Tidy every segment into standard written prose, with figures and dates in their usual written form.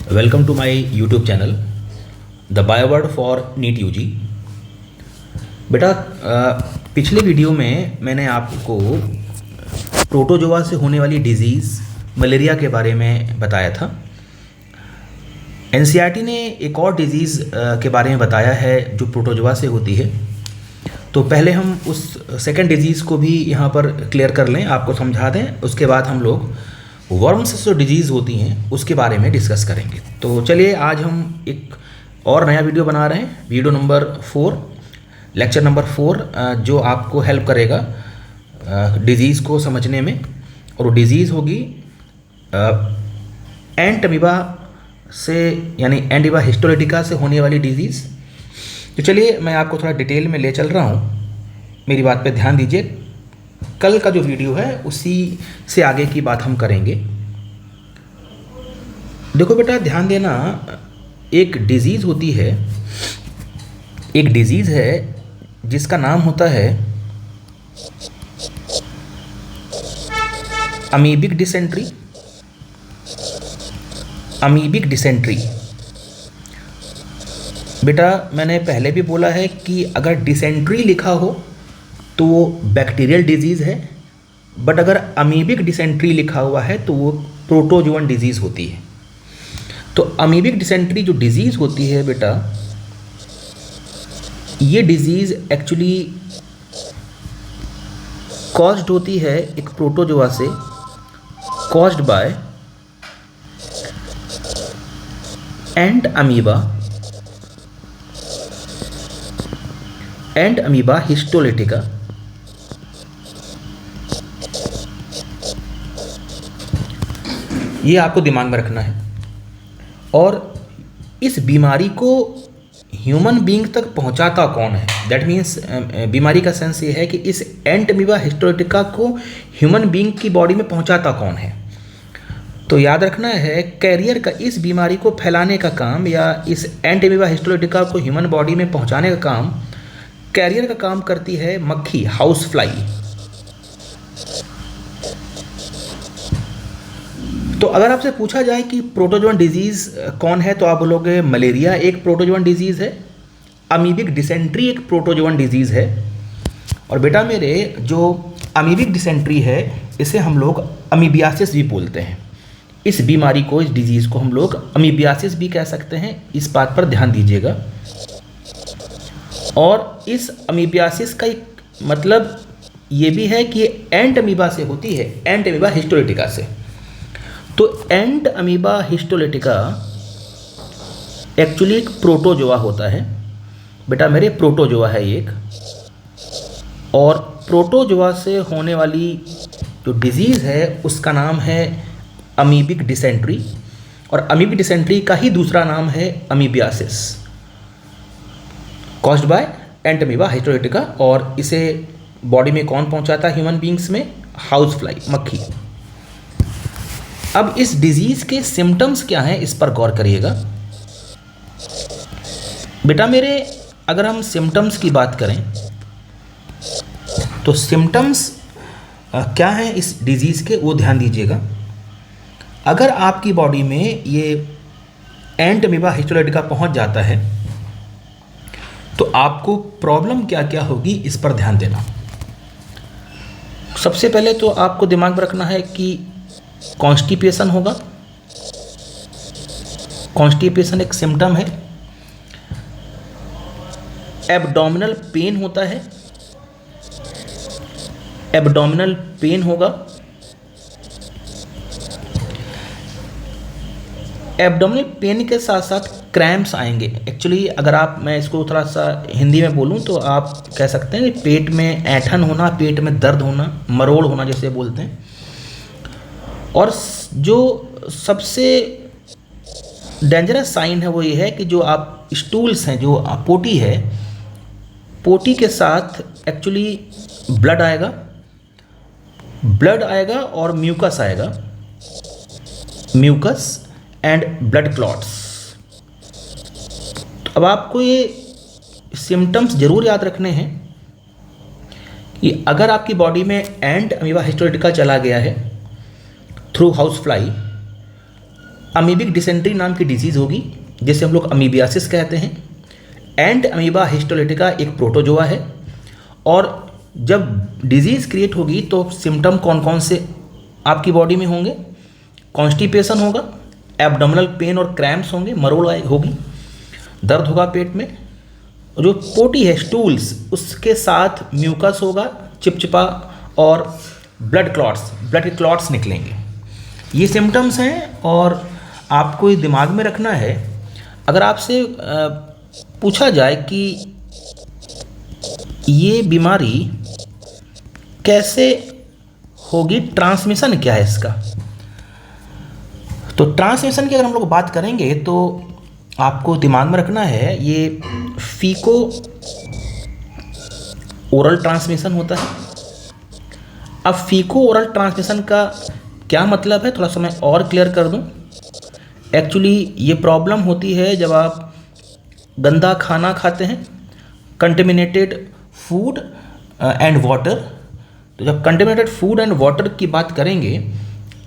Welcome to my YouTube channel the Bioword for NEET UG. बेटा पिछले video में मैंने आपको प्रोटोजोआ से होने वाली डिजीज़ मलेरिया के बारे में बताया था। एनसीईआरटी ने एक और डिज़ीज़ के बारे में बताया है जो प्रोटोजोआ से होती है। तो पहले हम उस सेकंड डिजीज़ को भी यहाँ पर क्लियर कर लें, आपको समझा दें। उसके बाद हम लोग वर्म्स से जो डिजीज़ होती हैं उसके बारे में डिस्कस करेंगे। तो चलिए आज हम एक और नया वीडियो बना रहे हैं, वीडियो नंबर 4, लेक्चर नंबर 4, जो आपको हेल्प करेगा डिजीज़ को समझने में। और वो डिजीज़ होगी एंट अमीबा से, यानी एंट अमीबा हिस्टोलिटिका से होने वाली डिजीज़। तो चलिए मैं आपको थोड़ा डिटेल में ले चल रहा हूँ, मेरी बात पे ध्यान दीजिए। कल का जो वीडियो है उसी से आगे की बात हम करेंगे। देखो बेटा ध्यान देना, एक डिजीज़ होती है, एक डिजीज़ है जिसका नाम होता है अमीबिक डिसेंट्री। अमीबिक डिसेंट्री बेटा मैंने पहले भी बोला है कि अगर डिसेंट्री लिखा हो तो वो बैक्टीरियल डिजीज़ है, बट अगर अमीबिक डिसेंट्री लिखा हुआ है तो वो प्रोटोजोअन डिजीज़ होती है। तो अमीबिक डिसेंट्री जो डिजीज़ होती है बेटा, ये डिजीज़ एक्चुअली कॉज्ड होती है एक प्रोटोजोआ से, caused by ant amoeba histolytica. ये आपको दिमाग में रखना है। और इस बीमारी को ह्यूमन बीइंग तक पहुंचाता कौन है, दैट मीन्स बीमारी का सेंस ये है कि इस एंट अमीबा हिस्टोलिटिका को ह्यूमन बीइंग की बॉडी में पहुंचाता कौन है। तो याद रखना है, कैरियर का, इस बीमारी को फैलाने का काम या इस एंट अमीबा हिस्टोलिटिका को ह्यूमन बॉडी में पहुंचाने का काम, कैरियर का काम करती है मक्खी, हाउस फ्लाई। तो अगर आपसे पूछा जाए कि प्रोटोजोअन डिजीज़ कौन है तो आप बोलोगे मलेरिया एक प्रोटोजोअन डिजीज़ है, अमीबिक डिसेंट्री एक प्रोटोजोअन डिजीज़ है। और बेटा मेरे जो अमीबिक डिसेंट्री है इसे हम लोग अमीबियासिस भी बोलते हैं। इस बीमारी को, इस डिजीज़ को हम लोग अमीबियासिस भी कह सकते हैं, इस बात पर ध्यान दीजिएगा। और इस अमीबियासिस का एक मतलब ये भी है कि ये एंट अमीबा से होती है, एंट अमीबा हिस्टोलिटिका से। तो एंट अमीबा हिस्टोलिटिका एक्चुअली एक प्रोटोजोआ होता है बेटा मेरे, प्रोटोजोआ है एक। और प्रोटोजोआ से होने वाली जो डिजीज़ है उसका नाम है अमीबिक डिसेंट्री। और अमीबिक डिसेंट्री का ही दूसरा नाम है amoebiasis, caused by ant amoeba histolytica. और इसे बॉडी में कौन पहुंचाता है ह्यूमन बीइंग्स में? हाउस फ्लाई, मक्खी। अब इस डिजीज़ के सिम्टम्स क्या हैं इस पर गौर करिएगा बेटा मेरे। अगर हम सिम्टम्स की बात करें तो सिम्टम्स क्या हैं इस डिजीज़ के, वो ध्यान दीजिएगा। अगर आपकी बॉडी में ये एंट अमीबा हिस्टोलिटिका पहुंच जाता है तो आपको प्रॉब्लम क्या क्या होगी इस पर ध्यान देना। सबसे पहले तो आपको दिमाग में रखना है कि कॉन्स्टिपेशन होगा। कॉन्स्टिपेशन एक सिम्टम है। एब्डोमिनल पेन होता है, एब्डोमिनल पेन होगा। एब्डोमिनल पेन के साथ साथ क्रैम्प्स आएंगे। एक्चुअली अगर मैं इसको थोड़ा सा हिंदी में बोलूँ तो आप कह सकते हैं कि पेट में ऐंठन होना, पेट में दर्द होना, मरोड़ होना जैसे बोलते हैं। और जो सबसे डेंजरस साइन है वो ये है कि जो आप स्टूल्स हैं, जो पोटी है, पोटी के साथ एक्चुअली ब्लड आएगा और म्यूकस आएगा, म्यूकस एंड ब्लड क्लॉट्स। तो अब आपको ये सिम्टम्स ज़रूर याद रखने हैं कि अगर आपकी बॉडी में एंट अमीबा हिस्टोलिटिका चला गया है through house fly amoebic dysentery नाम की डिजीज़ होगी जिसे हम लोग अमीबियासिस कहते हैं। एंड अमीबा हिस्टोलिटिका एक प्रोटोजोआ है। और जब डिजीज़ क्रिएट होगी तो सिम्टम कौन कौन से आपकी बॉडी में होंगे? कॉन्स्टिपेशन होगा, एब्डोमिनल पेन और क्रैम्प्स होंगे, मरोड़ होगी, दर्द होगा पेट में, जो पोटी है स्टूल्स उसके साथ म्यूकस होगा, चिपचिपा, और ब्लड के क्लॉट्स निकलेंगे। ये सिम्टम्स हैं। और आपको ये दिमाग में रखना है, अगर आपसे पूछा जाए कि ये बीमारी कैसे होगी, ट्रांसमिशन क्या है इसका, तो ट्रांसमिशन की अगर हम लोग बात करेंगे तो आपको दिमाग में रखना है ये फीको ओरल ट्रांसमिशन होता है। अब फीको ओरल ट्रांसमिशन का क्या मतलब है, थोड़ा सा मैं और क्लियर कर दूं। एक्चुअली ये प्रॉब्लम होती है जब आप गंदा खाना खाते हैं, कंटेमिनेटेड फूड एंड वाटर। तो जब कंटेमिनेटेड फूड एंड वाटर की बात करेंगे,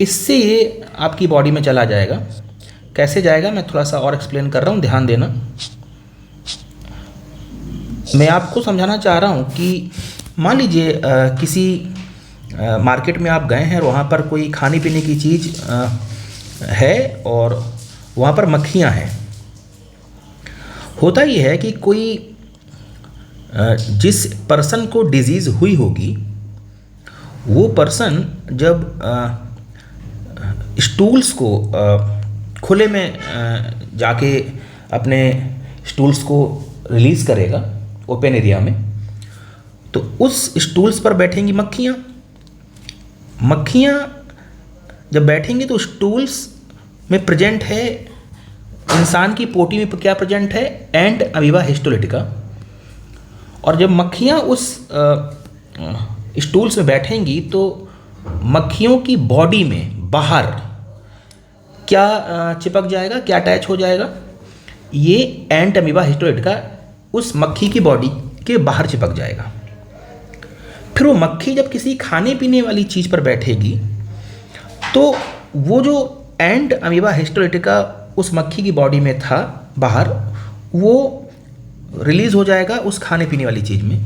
इससे ये आपकी बॉडी में चला जाएगा। कैसे जाएगा मैं थोड़ा सा और एक्सप्लेन कर रहा हूँ, ध्यान देना। मैं आपको समझाना चाह रहा हूँ कि मान लीजिए किसी मार्केट में आप गए हैं और वहाँ पर कोई खाने पीने की चीज़ है और वहाँ पर मक्खियाँ हैं। होता ये है कि कोई जिस पर्सन को डिजीज़ हुई होगी वो पर्सन जब स्टूल्स को खुले में जाके अपने स्टूल्स को रिलीज़ करेगा ओपन एरिया में, तो उस स्टूल्स पर बैठेंगी मक्खियाँ। जब बैठेंगी तो स्टूल्स में प्रेजेंट है, इंसान की पोटी में क्या प्रेजेंट है, एंड अमीबा हिस्टोलिटिका। और जब मक्खियाँ उस स्टूल्स में बैठेंगी तो मक्खियों की बॉडी में बाहर क्या चिपक जाएगा, क्या अटैच हो जाएगा, ये एंट अमीबा हिस्टोलिटिका उस मक्खी की बॉडी के बाहर चिपक जाएगा। फिर वो मक्खी जब किसी खाने पीने वाली चीज़ पर बैठेगी तो वो जो एंट अमीबा हिस्टोलिटिका उस मक्खी की बॉडी में था बाहर, वो रिलीज़ हो जाएगा उस खाने पीने वाली चीज़ में।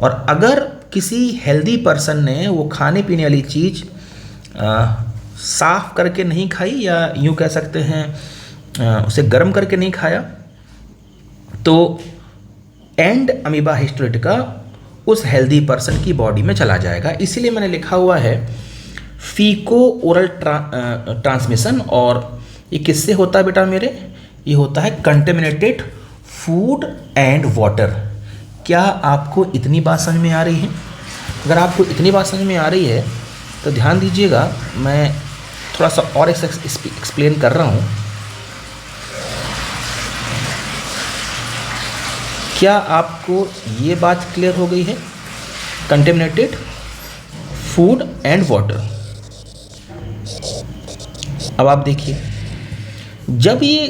और अगर किसी हेल्दी पर्सन ने वो खाने पीने वाली चीज़ साफ़ करके नहीं खाई, या यूँ कह सकते हैं उसे गर्म करके नहीं खाया, तो एंड अमीबा हिस्टोलिटिका उस हेल्दी पर्सन की बॉडी में चला जाएगा। इसीलिए मैंने लिखा हुआ है फीको ओरल ट्रांसमिशन। और ये किससे होता है बेटा मेरे? ये होता है कंटेमिनेटेड फूड एंड वाटर। क्या आपको इतनी बात समझ में आ रही है? अगर आपको इतनी बात समझ में आ रही है तो ध्यान दीजिएगा, मैं थोड़ा सा और एक्सप्लेन कर रहा हूँ। क्या आपको ये बात क्लियर हो गई है? Contaminated food and water. अब आप देखिए, जब ये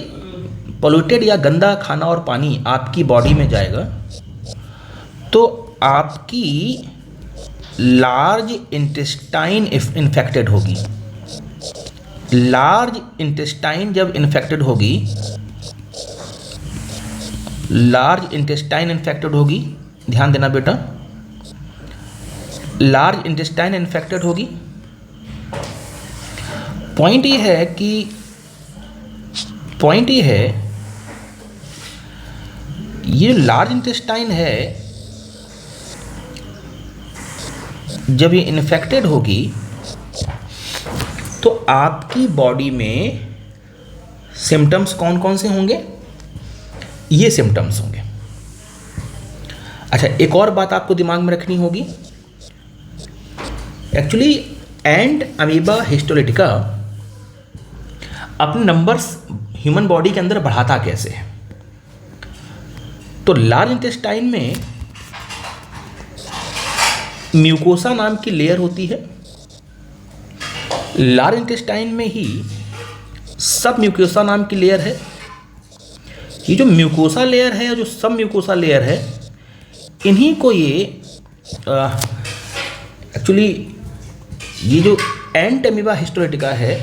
पोल्यूटेड या गंदा खाना और पानी आपकी बॉडी में जाएगा तो आपकी लार्ज इंटेस्टाइन इन्फेक्टेड होगी। लार्ज इंटेस्टाइन जब इन्फेक्टेड होगी, लार्ज इंटेस्टाइन इन्फेक्टेड होगी, ध्यान देना बेटा, लार्ज इंटेस्टाइन इन्फेक्टेड होगी। पॉइंट ये है ये लार्ज इंटेस्टाइन है, जब ये इन्फेक्टेड होगी तो आपकी बॉडी में सिम्टम्स कौन कौन से होंगे? ये सिम्टम्स होंगे। अच्छा, एक और बात आपको दिमाग में रखनी होगी। एक्चुअली एंड अमीबा हिस्टोलिटिका अपने नंबर्स ह्यूमन बॉडी के अंदर बढ़ाता कैसे है? तो लार्ज इंटेस्टाइन में म्यूकोसा नाम की लेयर होती है। लार्ज इंटेस्टाइन में ही सब म्यूकोसा नाम की लेयर है। ये जो म्यूकोसा लेयर है और जो सब म्यूकोसा लेयर है, इन्हीं को ये एक्चुअली ये जो एंट अमीबा हिस्टोलिटिका है,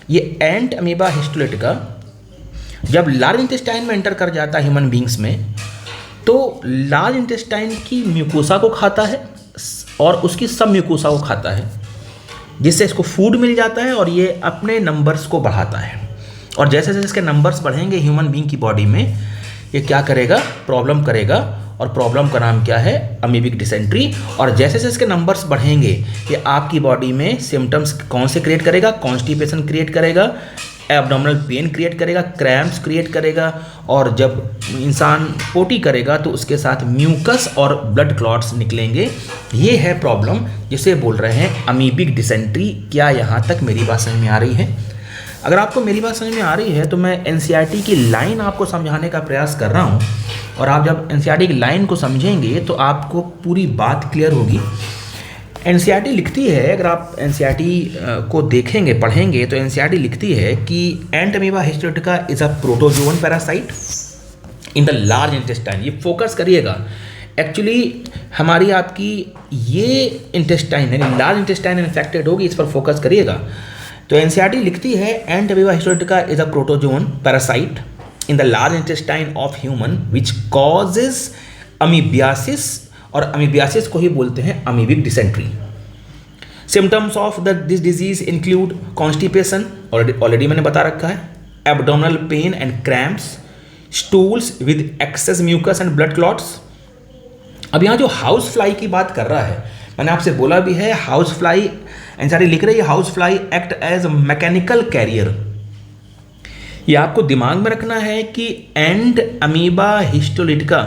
ये एंट अमीबा हिस्टोलिटिका जब लार्ज इंटेस्टाइन में एंटर कर जाता है ह्यूमन बींग्स में, तो लार्ज इंटेस्टाइन की म्यूकोसा को खाता है और उसकी सब म्यूकोसा को खाता है, जिससे इसको फूड मिल जाता है और ये अपने नंबर्स को बढ़ाता है। और जैसे जैसे इसके नंबर्स बढ़ेंगे ह्यूमन बींग की बॉडी में, ये क्या करेगा, प्रॉब्लम करेगा, और प्रॉब्लम का नाम क्या है, अमीबिक डिसेंट्री। और जैसे जैसे इसके नंबर्स बढ़ेंगे ये आपकी बॉडी में सिम्टम्स कौन से क्रिएट करेगा, कॉन्स्टिपेशन क्रिएट करेगा, एब्डोमिनल पेन क्रिएट करेगा, क्रैम्प्स क्रिएट करेगा, और जब इंसान पोटी करेगा तो उसके साथ म्यूकस और ब्लड क्लॉट्स निकलेंगे। ये है प्रॉब्लम जिसे बोल रहे हैं अमीबिक डिसेंट्री। क्या यहाँ तक मेरी बात समझ में आ रही है? अगर आपको मेरी बात समझ में आ रही है तो मैं एनसीईआरटी की लाइन आपको समझाने का प्रयास कर रहा हूँ, और आप जब एनसीईआरटी की लाइन को समझेंगे तो आपको पूरी बात क्लियर होगी। एनसीईआरटी लिखती है, अगर आप एनसीईआरटी को देखेंगे, पढ़ेंगे, तो एनसीईआरटी लिखती है कि Entamoeba histolytica is a protozoan parasite in the large intestine. ये फोकस करिएगा, एक्चुअली हमारी आपकी ये इंटेस्टाइन यानी लार्ज इंटेस्टाइन इन्फेक्टेड होगी, इस पर फोकस करिएगा। तो एनसीईआरटी लिखती है Entamoeba histolytica is a protozoan parasite in the large intestine of human which causes amoebiasis, और अमीबियासिस को ही बोलते हैं amoebic dysentery. Symptoms of this disease include constipation, already मैंने बता रखा है, abdominal pain and cramps, stools with excess mucus and blood clots. अब यहाँ जो हाउस फ्लाई की बात कर रहा है, मैंने आपसे बोला भी है, हाउस फ्लाई एनसीईआरटी लिख रही है, housefly act as mechanical carrier. ये आपको दिमाग में रखना है कि एंट अमीबा हिस्टोलिटिका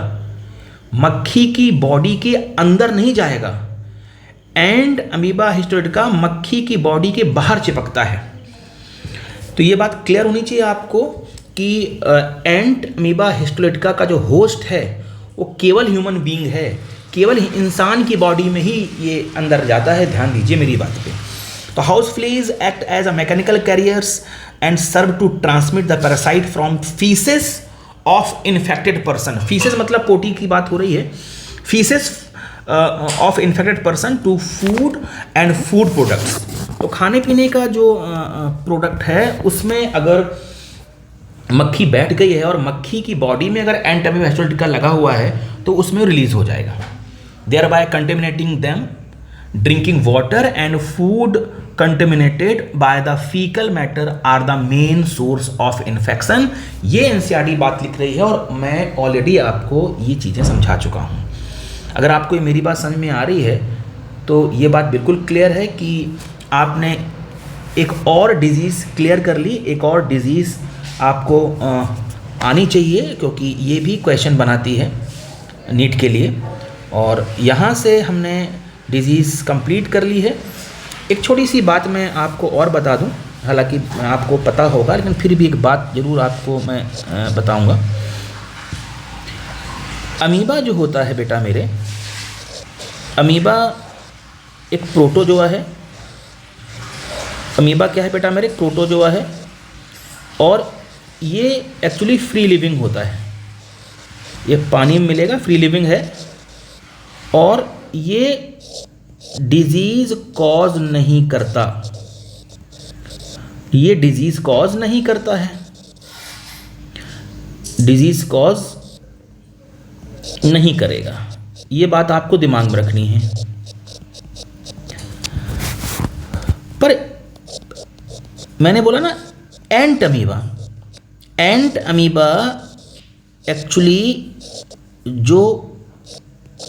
मक्खी की बॉडी के अंदर नहीं जाएगा, एंट अमीबा हिस्टोलिटिका मक्खी की बॉडी के बाहर चिपकता है। तो ये बात क्लियर होनी चाहिए आपको कि एंट अमीबा हिस्टोलिटिका का जो होस्ट है वो केवल ह्यूमन बीइंग है, केवल इंसान की बॉडी में ही ये अंदर जाता है। ध्यान दीजिए मेरी बात पे। तो houseflies act as a mechanical carriers and serve to transmit the parasite from faeces of infected person. Faeces मतलब पोटी की बात हो रही है। Faeces of infected person to food and food products. तो खाने पीने का जो प्रोडक्ट है उसमें अगर मक्खी बैठ गई है और मक्खी की बॉडी में अगर एंट अमीबा हिस्टोलिटिका लगा हुआ है तो उसमें रिलीज हो जाएगा, thereby contaminating them. Drinking water and food contaminated by the faecal matter are the main source of infection. ये एनसीईआरटी बात लिख रही है और मैं ऑलरेडी आपको ये चीज़ें समझा चुका हूँ। अगर आपको ये मेरी बात समझ में आ रही है तो ये बात बिल्कुल क्लियर है कि आपने एक और डिजीज़ क्लियर कर ली, एक और डिजीज़ आपको आनी चाहिए, क्योंकि ये भी क्वेश्चन बनाती है नीट के लिए। और यहाँ से हमने डिजीज़ कंप्लीट कर ली है। एक छोटी सी बात मैं आपको और बता दूं, हालांकि आपको पता होगा लेकिन फिर भी एक बात ज़रूर आपको मैं बताऊंगा। अमीबा जो होता है बेटा मेरे, अमीबा एक प्रोटोजोआ है। अमीबा क्या है बेटा मेरे? प्रोटोजोआ है, और ये एक्चुअली फ्री लिविंग होता है। ये पानी में मिलेगा, फ्री लिविंग है, और ये डिजीज़ कॉज नहीं करता। ये डिजीज़ कॉज नहीं करता है, डिजीज़ कॉज नहीं करेगा। ये बात आपको दिमाग में रखनी है। पर मैंने बोला ना एंट अमीबा, एंट अमीबा एक्चुअली जो,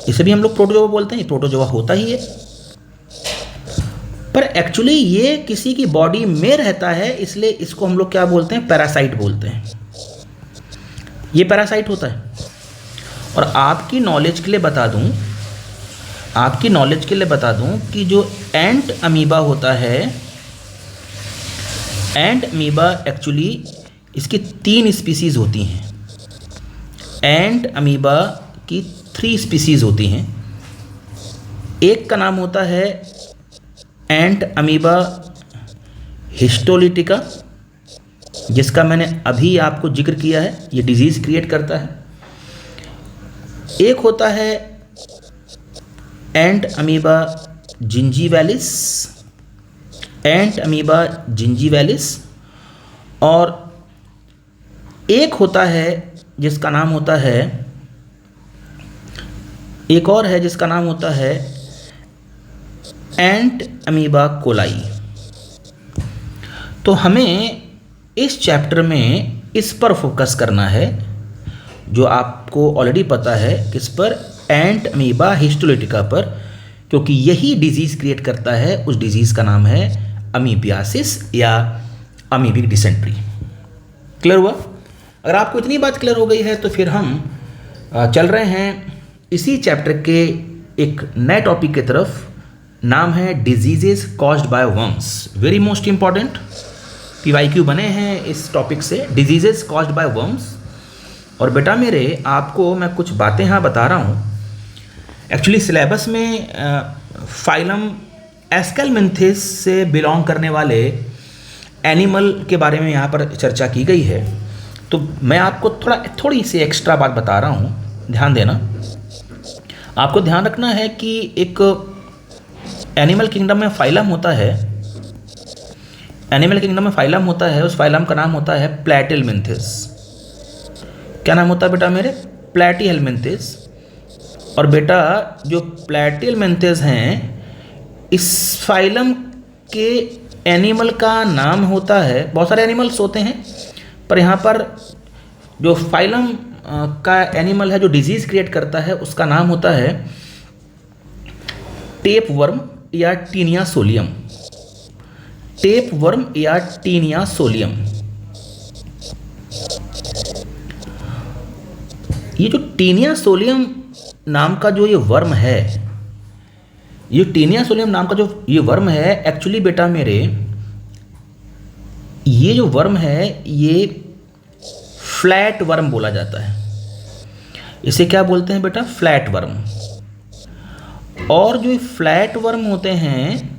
इसे भी हम लोग प्रोटोजोआ बोलते हैं, प्रोटोजोआ होता ही है, पर एक्चुअली ये किसी की बॉडी में रहता है, इसलिए इसको हम लोग क्या बोलते हैं? पैरासाइट बोलते हैं। ये पैरासाइट होता है। और आपकी नॉलेज के लिए बता दूं, आपकी नॉलेज के लिए बता दूं कि जो एंट अमीबा होता है, एंट अमीबा एक्चुअली इसकी 3 स्पीसीज़ होती हैं। एंट अमीबा की 3 स्पीसीज़ होती हैं। एक का नाम होता है एंट अमीबा हिस्टोलिटिका, जिसका मैंने अभी आपको जिक्र किया है, ये डिजीज़ क्रिएट करता है। एक होता है एंट अमीबा जिंजीवैलिस, एंट अमीबा जिंजीवैलिस, और एक होता है जिसका नाम होता है, एक और है जिसका नाम होता है एंट अमीबा कोलाई। तो हमें इस चैप्टर में इस पर फोकस करना है, जो आपको ऑलरेडी पता है, किस पर, एंट अमीबा हिस्टोलिटिका पर, क्योंकि यही डिजीज़ क्रिएट करता है। उस डिजीज़ का नाम है अमीबियासिस या अमीबिक डिसेंट्री। क्लियर हुआ? अगर आपको इतनी बात क्लियर हो गई है तो फिर हम चल रहे हैं इसी चैप्टर के एक नए टॉपिक की तरफ। नाम है diseases caused by worms. Very most important PYQ बने हैं इस टॉपिक से, डिजीजेस कॉज्ड बाय वर्म्स। और बेटा मेरे, आपको मैं कुछ बातें यहाँ बता रहा हूँ। एक्चुअली सिलेबस में फाइलम एस्केलमिंथिस से बिलोंग करने वाले एनिमल के बारे में यहाँ पर चर्चा की गई है। तो मैं आपको थोड़ी सी एक्स्ट्रा बात बता रहा हूँ, ध्यान देना। आपको ध्यान रखना है कि एक एनिमल किंगडम में फाइलम होता है, एनिमल किंगडम में फाइलम होता है, उस फाइलम का नाम होता है प्लैटिहेलमिंथिस। क्या नाम होता है बेटा मेरे? प्लैटिहेलमिंथिस। और बेटा जो प्लैटिहेलमिंथिस हैं, इस फाइलम के एनिमल का नाम होता है, बहुत सारे एनिमल्स होते हैं पर यहाँ पर जो फाइलम का एनिमल है जो डिजीज़ क्रिएट करता है, उसका नाम होता है टेप वर्म या टीनिया सोलियम। टेप वर्म या टीनिया सोलियम। ये जो टीनिया सोलियम नाम का जो ये वर्म है, ये टीनिया सोलियम नाम का जो ये वर्म है, एक्चुअली बेटा मेरे, ये जो वर्म है ये फ्लैट वर्म बोला जाता है। इसे क्या बोलते हैं बेटा? Flat worm. और जो फ्लैट वर्म होते हैं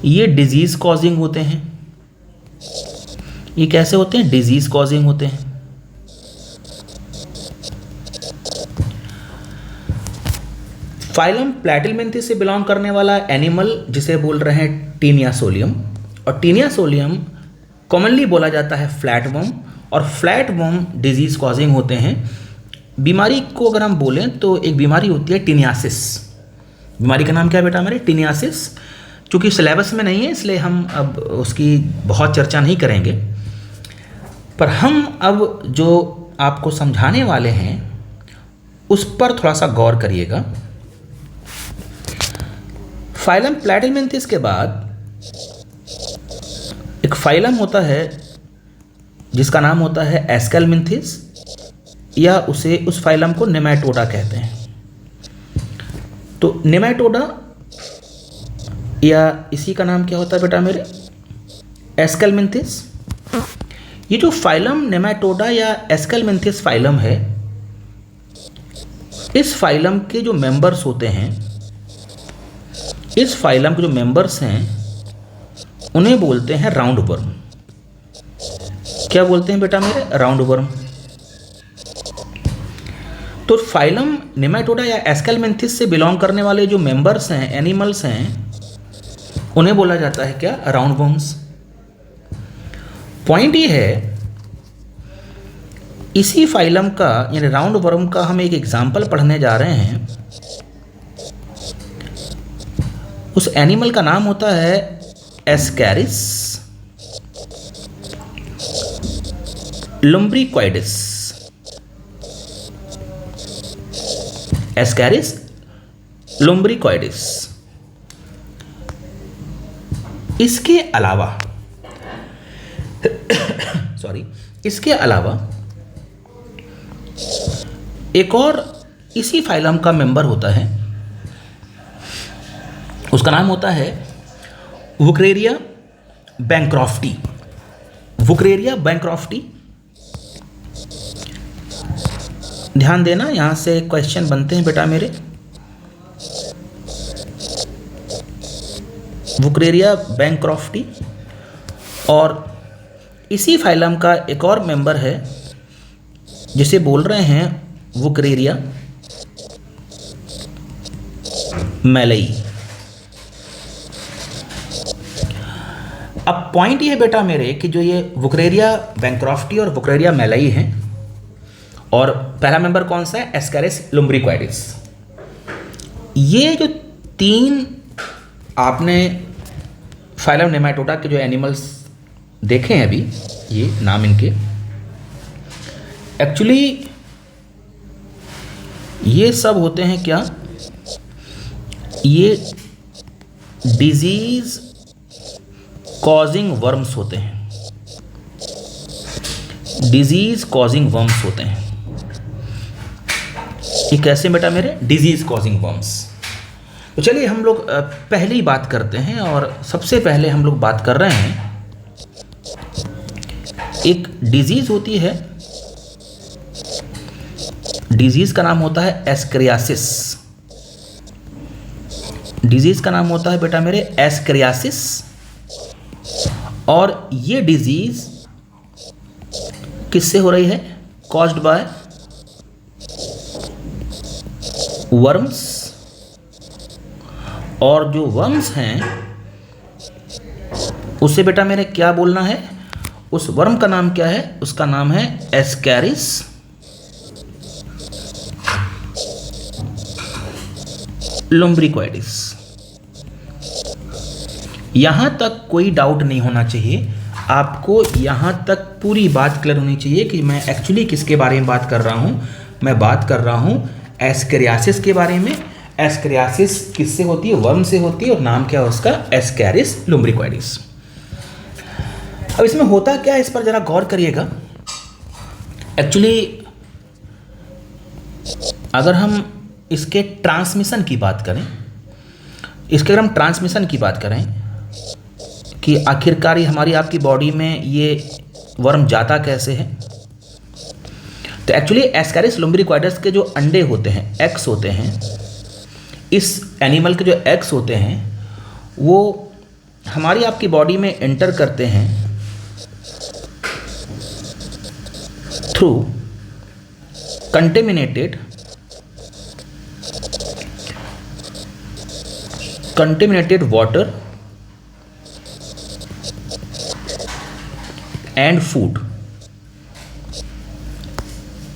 ये डिजीज कॉजिंग होते हैं। ये कैसे होते हैं? डिजीज कॉजिंग होते हैं। फाइलम प्लैटिहेलमिंथिस से बिलोंग करने वाला एनिमल जिसे बोल रहे हैं टीनिया सोलियम, और टीनिया सोलियम कॉमनली बोला जाता है फ्लैट वर्म, और फ्लैट वर्म डिजीज कॉजिंग होते हैं। बीमारी को अगर हम बोलें तो एक बीमारी होती है टीनियासिस। बीमारी का नाम क्या है बेटा मेरे? टीनियासिस। चूँकि सिलेबस में नहीं है इसलिए हम अब उसकी बहुत चर्चा नहीं करेंगे, पर हम अब जो आपको समझाने वाले हैं उस पर थोड़ा सा गौर करिएगा। फाइलम प्लैटिहेलमिंथिस के बाद एक फाइलम होता है जिसका नाम होता है एस्केलमिंथिस, या उसे उस फाइलम को नेमाटोडा कहते हैं। तो नेमाटोडा या इसी का नाम क्या होता है बेटा मेरे? एस्केलमिंथिस। ये जो फाइलम नेमाटोडा या एस्केलमिंथिस फाइलम है, इस फाइलम के जो मेंबर्स होते हैं, इस फाइलम के जो मेंबर्स हैं उन्हें बोलते हैं राउंड वर्म। क्या बोलते हैं बेटा मेरे? Round worm. तो फाइलम नेमाटोडा या एस्केलमिंथिस से बिलोंग करने वाले जो मेंबर्स हैं, एनिमल्स हैं, उन्हें बोला जाता है क्या? Round worms. पॉइंट ये है, इसी फाइलम का यानी राउंड वर्म का हम एक एग्जाम्पल पढ़ने जा रहे हैं। उस एनिमल का नाम होता है एस्कैरिस लुम्ब्रिक्वाइडिस। एस्कैरिस लुम्ब्रिक्वाइडिस। इसके अलावा इसके अलावा एक और इसी फाइलम का मेंबर होता है, उसका नाम होता है वुकरेरिया बैंक्रॉफ्टी। वुकरेरिया बैंक्रॉफ्टी। ध्यान देना, यहां से क्वेश्चन बनते हैं बेटा मेरे। वुकरेरिया बैंक्रॉफ्टी। और इसी फाइलम का एक और मेंबर है जिसे बोल रहे हैं वुकरेरिया मैलई। अब पॉइंट ये है बेटा मेरे कि जो ये वुकरेरिया बैंक्रॉफ्टी और वुकरेरिया मेलाई हैं, और पहला मेंबर कौन सा है, एस्केरिस लुम्ब्रिक्वाइडिस। ये जो 3 आपने फाइलम नेमाटोडा के जो एनिमल्स देखे हैं अभी, ये नाम इनके, एक्चुअली ये सब होते हैं क्या, ये डिजीज कॉजिंग वर्म्स होते हैं, डिजीज कॉजिंग वर्म्स होते हैं। ये कैसे बेटा मेरे, डिजीज कॉजिंग वर्म्स। तो चलिए हम लोग पहली बात करते हैं, और सबसे पहले हम लोग बात कर रहे हैं, एक डिजीज होती है, डिजीज का नाम होता है एस्केरियासिस। डिजीज का नाम होता है बेटा मेरे एस्केरियासिस, और ये डिजीज किससे हो रही है, कॉज्ड बाय वर्म्स। और जो वर्म्स हैं उससे बेटा मेरे क्या बोलना है, उस वर्म का नाम क्या है, उसका नाम है एस्केरिस लुम्ब्रिक्वाइडिस। यहां तक कोई डाउट नहीं होना चाहिए आपको, यहां तक पूरी बात क्लियर होनी चाहिए कि मैं एक्चुअली किसके बारे में बात कर रहा हूं। मैं बात कर रहा हूं एस्केरियासिस के बारे में। एस्केरियासिस किससे होती है, वर्म से होती है, और नाम क्या है उसका, एस्केरिस लुम्ब्रिक्वाइडिस। अब इसमें होता क्या है, इस पर जरा गौर करिएगा। एक्चुअली अगर हम इसके ट्रांसमिशन की बात करें, इसके अगर हम ट्रांसमिशन की बात करें कि आखिरकार हमारी आपकी बॉडी में ये वर्म जाता कैसे है, तो एक्चुअली एस्केरिस लुम्ब्रिक्वाइडिस के जो अंडे होते हैं, एग्स होते हैं, इस एनिमल के जो एग्स होते हैं वो हमारी आपकी बॉडी में एंटर करते हैं through contaminated water and food.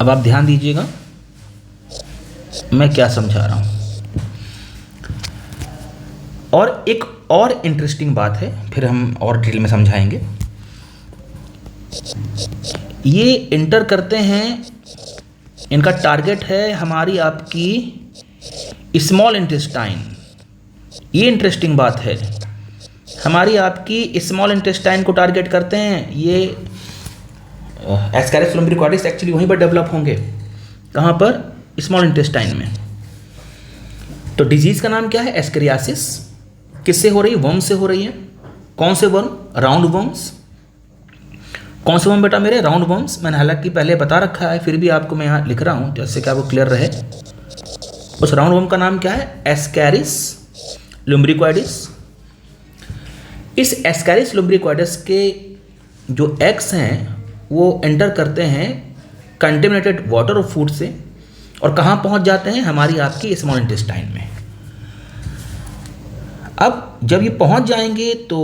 अब आप ध्यान दीजिएगा मैं क्या समझा रहा हूं। और एक और इंटरेस्टिंग बात है, फिर हम और डिटेल में समझाएंगे। ये इंटर करते हैं, इनका टारगेट है हमारी आपकी स्मॉल इंटेस्टाइन। ये इंटरेस्टिंग बात है, हमारी आपकी स्मॉल इंटेस्टाइन को टारगेट करते हैं। ये एस्केरिस लुम्ब्रिक्वाइडिस एक्चुअली वहीं पर डेवलप होंगे, कहाँ पर, स्मॉल इंटेस्टाइन में। तो डिजीज का नाम क्या है, एस्केरियासिस। किससे हो रही है, वर्म से हो रही है। कौन से वर्म, राउंड वर्म्स। कौन से वर्म बेटा मेरे, राउंड वर्म्स। मैंने हालांकि पहले बता रखा है, फिर भी आपको मैं यहाँ लिख रहा हूँ जैसे कि आपको क्लियर रहे। उस राउंड वर्म का नाम क्या है, एस्केरिस लुम्ब्रिक्वाइडिस। इस एस्केरिस लुम्ब्रिक्वाइडिस के जो एग्स हैं वो एंटर करते हैं कंटेमिनेटेड वाटर और फूड से, और कहाँ पहुँच जाते हैं, हमारी आपकी स्मॉल इंटेस्टाइन में। अब जब ये पहुँच जाएंगे तो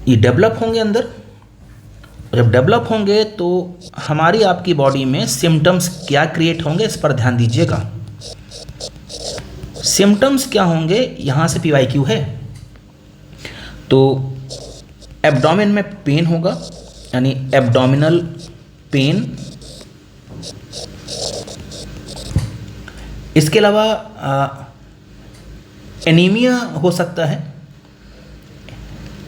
ये डेवलप होंगे अंदर। जब डेवलप होंगे तो हमारी आपकी बॉडी में सिम्टम्स क्या क्रिएट होंगे, इस पर ध्यान दीजिएगा। सिम्टम्स क्या होंगे, यहाँ से PYQ है। तो एब्डोमेन में पेन होगा, यानी एब्डोमिनल पेन। इसके अलावा एनीमिया हो सकता है।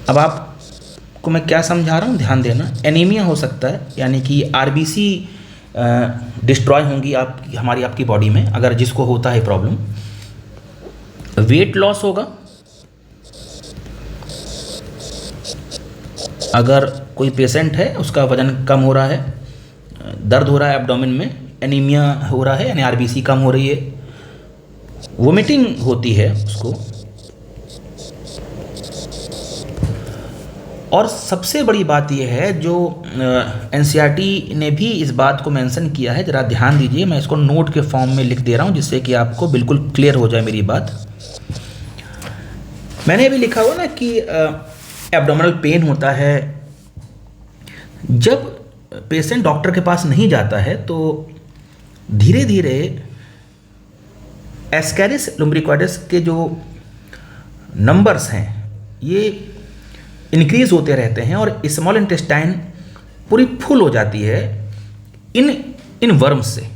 अब आपको मैं क्या समझा रहा हूँ, ध्यान देना। एनीमिया हो सकता है, यानी कि RBC डिस्ट्रॉय होंगी हमारी आपकी बॉडी में, अगर जिसको होता है प्रॉब्लम। वेट लॉस होगा, अगर कोई पेशेंट है उसका वजन कम हो रहा है, दर्द हो रहा है एब्डोमेन में, एनीमिया हो रहा है, यानी RBC कम हो रही है, वोमिटिंग होती है उसको। और सबसे बड़ी बात यह है जो NCERT ने भी इस बात को मेंशन किया है, ज़रा ध्यान दीजिए, मैं इसको नोट के फॉर्म में लिख दे रहा हूँ जिससे कि आपको बिल्कुल क्लियर हो जाए मेरी बात। मैंने अभी लिखा हुआ ना कि एब्डोमिनल पेन होता है। जब पेशेंट डॉक्टर के पास नहीं जाता है तो धीरे धीरे एस्केरिस लुम्ब्रिकोइडिस के जो नंबर्स हैं ये इंक्रीज होते रहते हैं और स्मॉल इंटेस्टाइन पूरी फुल हो जाती है इन वर्म्स से।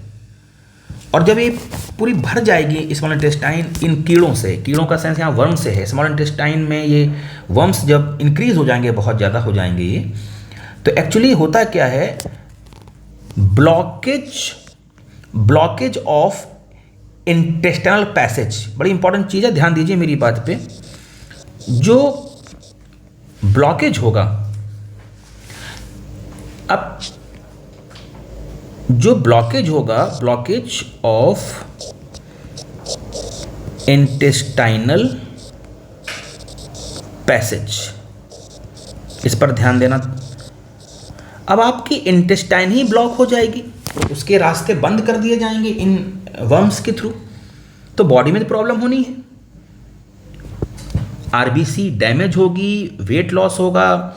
और जब ये पूरी भर जाएगी स्मॉल इंटेस्टाइन इन कीड़ों से, कीड़ों का सेंस यहाँ वर्म से है, स्मॉल इंटेस्टाइन में ये वर्म्स जब इंक्रीज हो जाएंगे, बहुत ज़्यादा हो जाएंगे ये, तो एक्चुअली होता क्या है, ब्लॉकेज ऑफ इंटेस्टाइनल पैसेज। बड़ी इंपॉर्टेंट चीज़ है, ध्यान दीजिए मेरी बात पे। जो ब्लॉकेज होगा, अब जो ब्लॉकेज होगा, ब्लॉकेज ऑफ इंटेस्टाइनल पैसेज, इस पर ध्यान देना। अब आपकी इंटेस्टाइन ही ब्लॉक हो जाएगी, उसके रास्ते बंद कर दिए जाएंगे इन वर्म्स के थ्रू, तो बॉडी में प्रॉब्लम होनी है। आरबीसी डैमेज होगी, वेट लॉस होगा,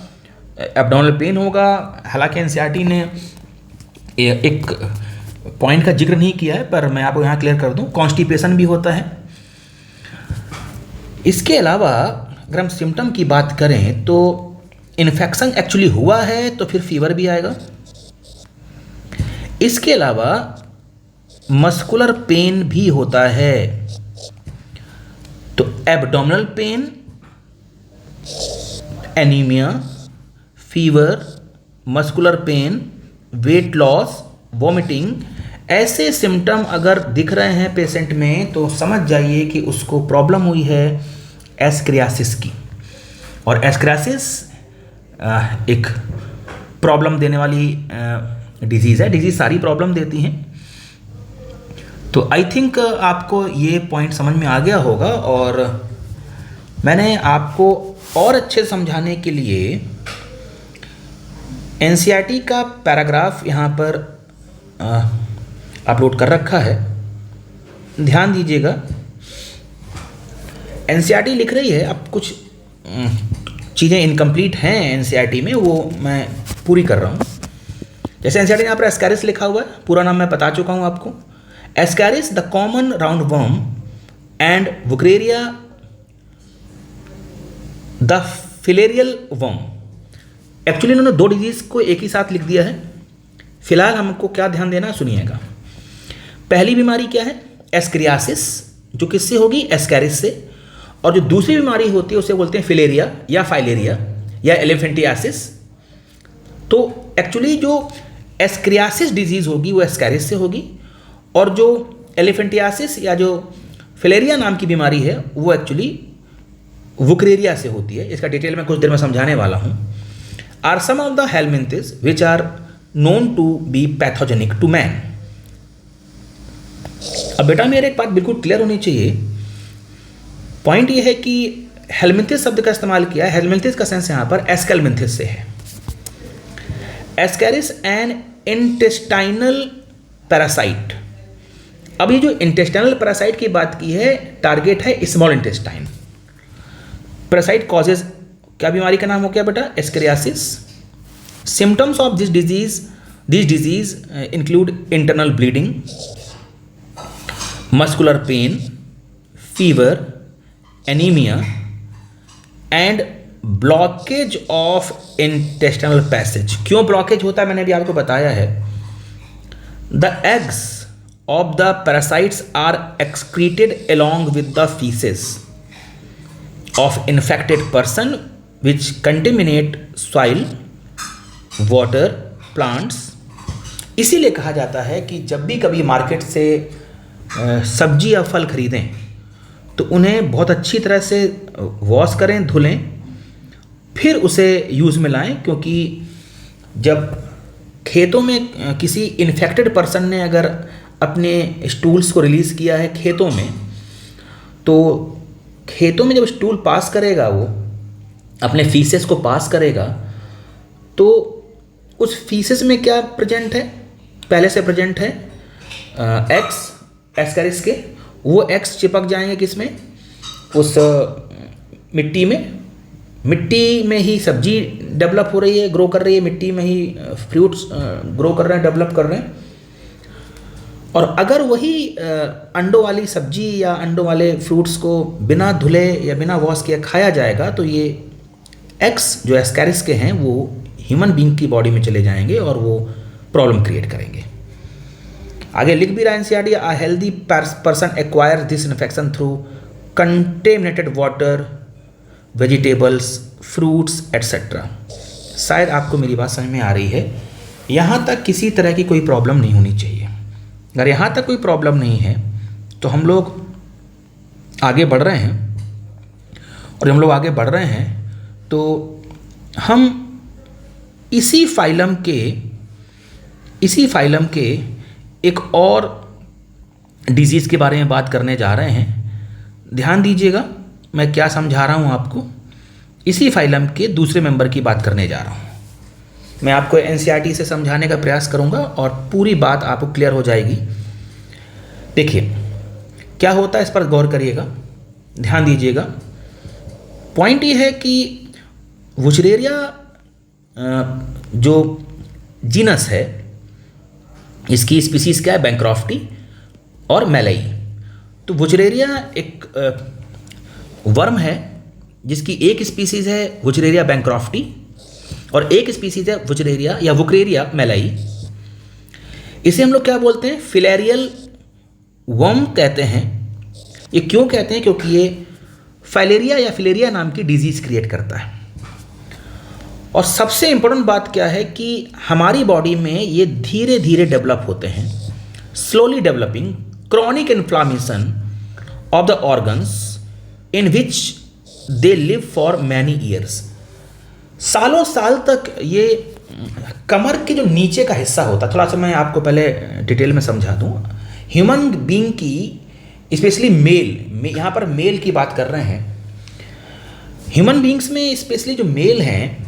एब्डोमिनल पेन होगा। हालांकि एनसीईआरटी ने एक पॉइंट का जिक्र नहीं किया है, पर मैं आपको यहाँ क्लियर कर दूँ, कॉन्स्टिपेशन भी होता है। इसके अलावा अगर हम सिम्टम की बात करें तो इन्फेक्शन एक्चुअली हुआ है तो फिर फीवर भी आएगा। इसके अलावा मस्कुलर पेन भी होता है, तो abdominal pain, anaemia, fever, muscular pain, weight loss, vomiting, ऐसे सिम्टम अगर दिख रहे हैं पेशेंट में तो समझ जाइए कि उसको प्रॉब्लम हुई है एस्केरियासिस की। और एस्केरियासिस एक प्रॉब्लम देने वाली डिजीज़ है। डिजीज़ सारी प्रॉब्लम देती हैं। तो आई थिंक आपको ये पॉइंट समझ में आ गया होगा, और मैंने आपको और अच्छे से समझाने के लिए एनसीईआरटी का पैराग्राफ यहाँ पर अपलोड कर रखा है, ध्यान दीजिएगा। एनसीईआरटी लिख रही है, अब कुछ चीज़ें इनकम्प्लीट हैं एनसीईआरटी में, वो मैं पूरी कर रहा हूँ। जैसे एनसीईआरटी ने यहाँ पर एस्केरिस लिखा हुआ है, पूरा नाम मैं बता चुका हूँ आपको। Ascaris the common round worm and Wuchereria the filarial worm. Actually इन्होंने दो डिजीज़ को एक ही साथ लिख दिया है। फिलहाल हमको क्या ध्यान देना, सुनिएगा। पहली बीमारी क्या है, एस्केरियासिस, जो किससे होगी, एस्केरिस से। और जो दूसरी बीमारी होती है उसे बोलते हैं फिलेरिया या फाइलेरिया या एलिफेंटियासिस। तो एक्चुअली जो एस्केरियासिस डिजीज़ होगी वो एस्केरिस से होगी, और जो एलिफेंटियासिस या जो फिलेरिया नाम की बीमारी है वो एक्चुअली वुकरेरिया से होती है। इसका डिटेल में कुछ देर में समझाने वाला हूँ। Are some of the helminths which are known to be pathogenic to man. अब बेटा मेरे एक बात बिल्कुल क्लियर होनी चाहिए। पॉइंट ये है कि हेलमिंथिस शब्द का इस्तेमाल किया है। हेलमिंथिस का सेंस यहाँ पर एस्केलमिंथिस से है। Ascaris an intestinal parasite. अब ये जो इंटेस्टाइनल पैरासाइट की बात की है, टारगेट है स्मॉल इंटेस्टाइन। पैरासाइट कॉजेज, क्या बीमारी का नाम हो गया बेटा, ascariasis. Symptoms of this disease include internal bleeding, muscular pain, fever, anaemia and blockage of intestinal passage. क्यों ब्लॉकेज होता है मैंने भी आपको बताया है। The eggs of the parasites are excreted along with the feces of infected person which contaminate soil, water, plants। इसीलिए कहा जाता है कि जब भी कभी मार्केट से सब्जी या फल खरीदें तो उन्हें बहुत अच्छी तरह से वॉश करें, धुलें, फिर उसे यूज़ में लाएं। क्योंकि जब खेतों में किसी इन्फेक्टेड पर्सन ने अगर अपने स्टूल्स को रिलीज़ किया है खेतों में, तो खेतों में जब स्टूल पास करेगा, वो अपने फीसेस को पास करेगा, तो उस फीसेस में क्या प्रेजेंट है, पहले से प्रेजेंट है एक्स एस्केरिस के। वो एक्स चिपक जाएंगे किसमें, उस मिट्टी में, मिट्टी में ही सब्जी डेवलप हो रही है, ग्रो कर रही है, मिट्टी में ही फ्रूट्स ग्रो कर रहे हैं, डेवलप कर रहे हैं। और अगर वही अंडों वाली सब्जी या अंडों वाले फ्रूट्स को बिना धुले या बिना वॉश किए खाया जाएगा तो ये एग्स जो एस्कैरिस के हैं वो ह्यूमन बीइंग की बॉडी में चले जाएंगे और वो प्रॉब्लम क्रिएट करेंगे। आगे लिख भी रहा है NCERT, a healthy person acquires this infection through contaminated water, vegetables, fruits etcetera. शायद आपको मेरी बात समझ में आ रही है। यहाँ तक किसी तरह की कोई प्रॉब्लम नहीं होनी चाहिए। अगर यहाँ तक कोई प्रॉब्लम नहीं है तो हम लोग आगे बढ़ रहे हैं, और हम लोग आगे बढ़ रहे हैं तो हम इसी फाइलम के एक और डिजीज़ के बारे में बात करने जा रहे हैं। ध्यान दीजिएगा मैं क्या समझा रहा हूँ आपको। इसी फाइलम के दूसरे मेंबर की बात करने जा रहा हूँ। मैं आपको एनसीईआरटी से समझाने का प्रयास करूँगा और पूरी बात आपको क्लियर हो जाएगी। देखिए क्या होता है, इस पर गौर करिएगा, ध्यान दीजिएगा। पॉइंट ये है कि वुचरेरिया जो जीनस है, इसकी स्पीसीज क्या है, बैंक्रॉफ्टी और मैलई। तो वुचरेरिया एक वर्म है जिसकी एक स्पीसीज है वुचरेरिया बैंक्रॉफ्टी और एक स्पीसीज है वुचरेरिया या वुकरेरिया मैलई। इसे हम लोग क्या बोलते हैं, फिलेरियल वर्म कहते हैं। ये क्यों कहते हैं, क्योंकि ये फाइलेरिया या फिलेरिया नाम की डिजीज क्रिएट करता है। और सबसे इंपॉर्टेंट बात क्या है कि हमारी बॉडी में ये धीरे धीरे डेवलप होते हैं, slowly developing chronic inflammation of the organs in which they live for many years. सालों साल तक ये कमर के जो नीचे का हिस्सा होता है, थोड़ा सा मैं आपको पहले डिटेल में समझा दूं। ह्यूमन बीइंग की स्पेशली मेल, यहाँ पर मेल की बात कर रहे हैं। ह्यूमन बीइंग्स में स्पेशली जो मेल हैं,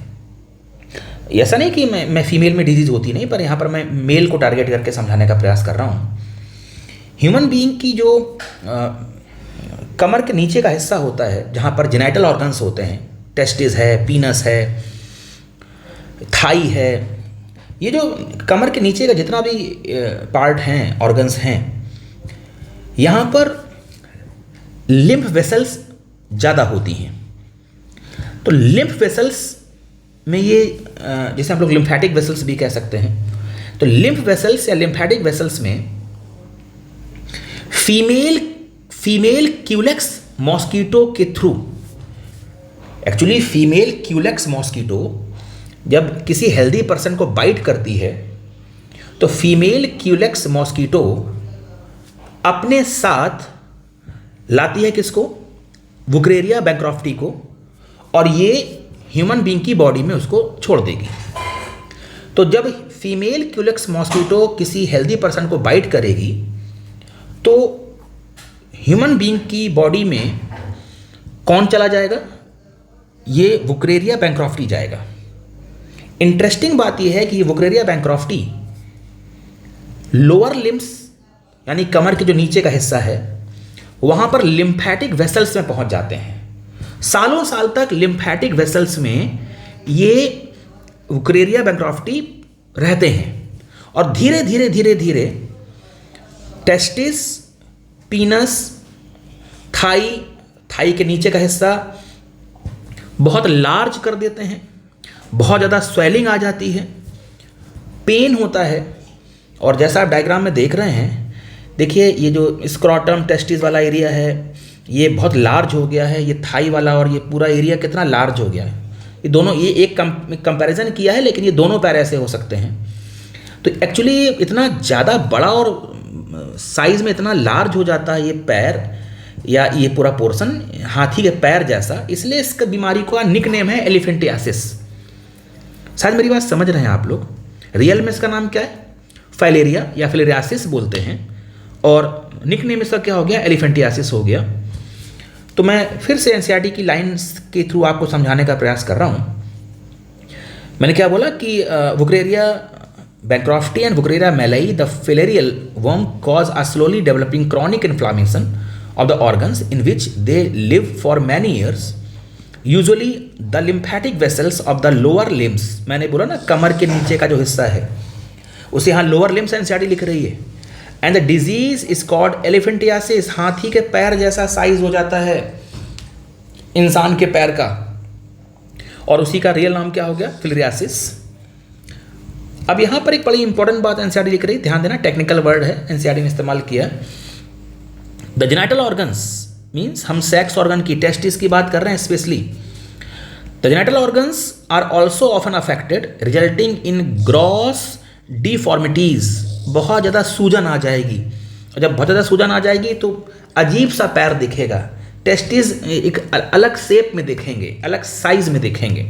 ऐसा नहीं कि मैं फीमेल में डिजीज होती नहीं, पर यहाँ पर मैं मेल को टारगेट करके समझाने का प्रयास कर रहा हूँ। ह्यूमन बीइंग की जो कमर के नीचे का हिस्सा होता है जहाँ पर जेनिटल ऑर्गन्स होते हैं, टेस्टिस है, पीनस है, थाई है, ये जो कमर के नीचे का जितना भी पार्ट हैं, ऑर्गन्स हैं, यहाँ पर लिम्फ वेसल्स ज़्यादा होती हैं। तो लिम्फ वेसल्स में ये जैसे हम लोग लिम्फेटिक वेसल्स भी कह सकते हैं, तो लिम्फ वेसल्स या लिम्फेटिक वेसल्स में फीमेल क्यूलेक्स मॉस्किटो के through, actually female Culex mosquito जब किसी हेल्दी पर्सन को बाइट करती है तो फीमेल क्यूलेक्स मॉस्किटो अपने साथ लाती है किसको, वुकरेरिया बैंक्रॉफ्टी को, और ये ह्यूमन बीइंग की बॉडी में उसको छोड़ देगी। तो जब फीमेल क्यूलेक्स मॉस्किटो किसी हेल्दी पर्सन को बाइट करेगी तो ह्यूमन बीइंग की बॉडी में कौन चला जाएगा, ये वुकरेरिया बैंक्रॉफ्टी जाएगा। इंटरेस्टिंग बात यह है कि ये वुकरेरिया बैंक्रॉफ्टी लोअर लिम्स यानी कमर के जो नीचे का हिस्सा है वहाँ पर लिम्फेटिक वेसल्स में पहुँच जाते हैं। सालों साल तक लिम्फेटिक वेसल्स में ये वुकरेरिया बैंक्रॉफ्टी रहते हैं और धीरे धीरे धीरे धीरे टेस्टिस, पीनस, थाई के नीचे का हिस्सा बहुत लार्ज कर देते हैं, बहुत ज़्यादा स्वेलिंग आ जाती है, पेन होता है। और जैसा आप डायग्राम में देख रहे हैं, देखिए ये जो स्क्रॉटम टेस्टिस वाला एरिया है ये बहुत लार्ज हो गया है, ये थाई वाला और ये पूरा एरिया कितना लार्ज हो गया है। ये दोनों, ये एक कंपैरिजन किया है लेकिन ये दोनों पैर ऐसे हो सकते हैं। तो एक्चुअली इतना ज़्यादा बड़ा और साइज़ में इतना लार्ज हो जाता है ये पैर या ये पूरा पोर्शन हाथी के पैर जैसा, इसलिए इसका बीमारी का निक नेम है एलिफेंटियासिस। शायद मेरी बात समझ रहे हैं आप लोग। रियल में इसका नाम क्या है, फाइलेरिया या फिलेरियासिस बोलते हैं, और निक नेम इसका क्या हो गया, एलिफेंटियासिस हो गया। तो मैं फिर से एनसीईआरटी की लाइंस के थ्रू आपको समझाने का प्रयास कर रहा हूँ। मैंने क्या बोला कि Wuchereria bancrofti and Wuchereria malayi the filarial worm cause a slowly developing chronic inflammation of the organs in which they live for many years. Usually the lymphatic vessels of the lower limbs, मैंने बोला ना कमर के नीचे का जो हिस्सा है उसे यहाँ लोअर लिम्स एनसीईआरटी लिख रही है। And the disease is called elephantiasis, हाथी के पैर जैसा साइज हो जाता है इंसान के पैर का, और उसी का रियल नाम क्या हो गया, फिलेरियासिस। अब यहाँ पर एक बड़ी इंपॉर्टेंट बात एनसीईआरटी लिख रही है, ध्यान देना, टेक्निकल वर्ड है एनसीईआरटी ने इस्तेमाल किया। द जेनिटल ऑर्गन्स मीन्स हम सेक्स ऑर्गन की, टेस्टिस की बात कर रहे हैं specially. The genital organs are also often affected resulting in gross deformities, बहुत ज़्यादा सूजन आ जाएगी, और जब बहुत ज़्यादा सूजन आ जाएगी तो अजीब सा पैर दिखेगा, टेस्टिस एक अलग शेप में दिखेंगे, अलग साइज में दिखेंगे,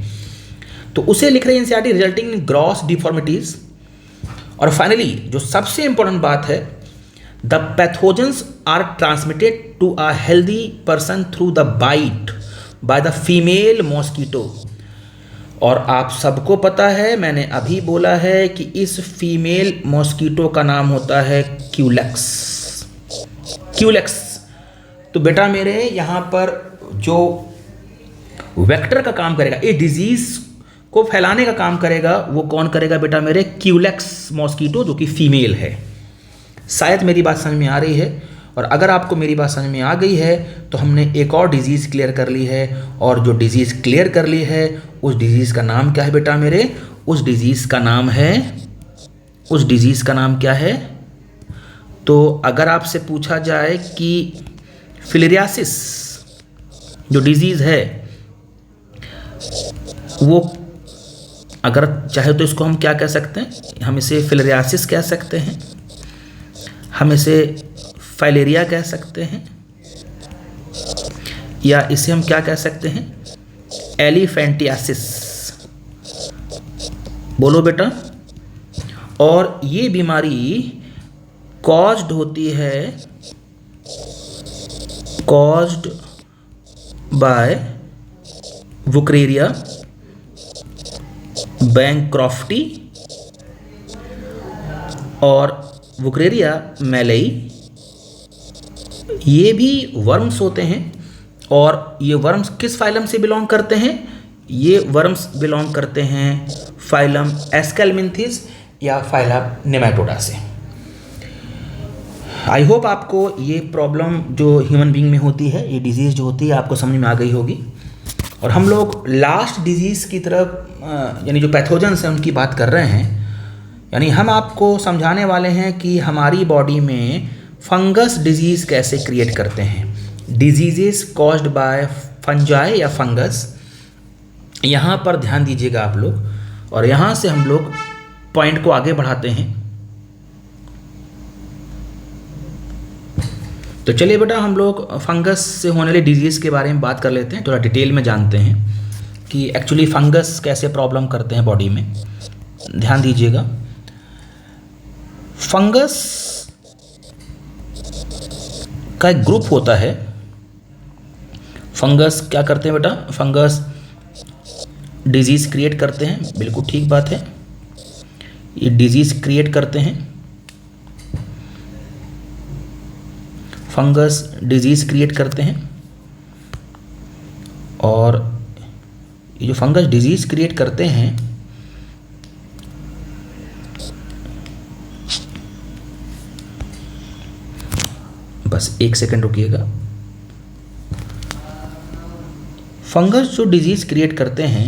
तो उसे लिख रहे हैं NCERT resulting in gross deformities. और फाइनली जो सबसे इंपॉर्टेंट बात है, the pathogens are transmitted to a healthy person through the bite by the female mosquito. और आप सबको पता है, मैंने अभी बोला है कि इस फीमेल मॉस्किटो का नाम होता है क्यूलेक्स। क्यूलेक्स तो बेटा मेरे यहाँ पर जो वेक्टर का काम करेगा, इस डिजीज को फैलाने का काम करेगा, वो कौन करेगा बेटा मेरे, क्यूलेक्स मॉस्किटो, जो कि फीमेल है। शायद मेरी बात समझ में आ रही है, और अगर आपको मेरी बात समझ में आ गई है तो हमने एक और डिजीज़ क्लियर कर ली है, और जो डिजीज़ क्लियर कर ली है उस डिजीज़ का नाम क्या है बेटा मेरे, उस डिजीज़ का नाम है, उस डिजीज़ का नाम क्या है। तो अगर आपसे पूछा जाए कि फिलेरियासिस जो डिजीज़ है वो, अगर चाहे तो इसको हम क्या कह सकते हैं, हम इसे फिलेरियासिस कह सकते हैं, हम इसे फाइलेरिया कह सकते हैं, या इसे हम क्या कह सकते हैं, एलिफेंटियासिस। बोलो बेटा। और ये बीमारी कॉज्ड होती है, कॉज्ड बाय वुकरेरिया बैंक्रॉफ्टी और वुकरेरिया मैलेई। ये भी वर्म्स होते हैं, और ये वर्म्स किस फाइलम से बिलोंग करते हैं, ये वर्म्स बिलोंग करते हैं फाइलम एस्केलमिंथिस या फाइलम नेमाटोडा से। आई होप आपको ये प्रॉब्लम जो ह्यूमन बीइंग में होती है, ये डिजीज़ जो होती है, आपको समझ में आ गई होगी। और हम लोग लास्ट डिजीज़ की तरफ, यानी जो पैथोजेंस हैं उनकी बात कर रहे हैं, यानी हम आपको समझाने वाले हैं कि हमारी बॉडी में फंगस डिजीज़ कैसे क्रिएट करते हैं, डिजीजेस कॉज्ड बाय फंजाई या फंगस। यहाँ पर ध्यान दीजिएगा आप लोग, और यहाँ से हम लोग पॉइंट को आगे बढ़ाते हैं। तो चलिए बेटा, हम लोग फंगस से होने वाली डिजीज़ के बारे में बात कर लेते हैं, थोड़ा डिटेल में जानते हैं कि एक्चुअली फंगस कैसे प्रॉब्लम करते हैं बॉडी में। ध्यान दीजिएगा, फंगस का एक ग्रुप होता है। फंगस क्या करते हैं बेटा, फंगस डिजीज़ क्रिएट करते हैं, बिल्कुल ठीक बात है, ये डिजीज़ क्रिएट करते हैं, फंगस डिजीज़ क्रिएट करते हैं। और ये जो फंगस डिजीज़ क्रिएट करते हैं, बस एक सेकंड रुकिएगा। फंगस जो डिजीज़ क्रिएट करते हैं,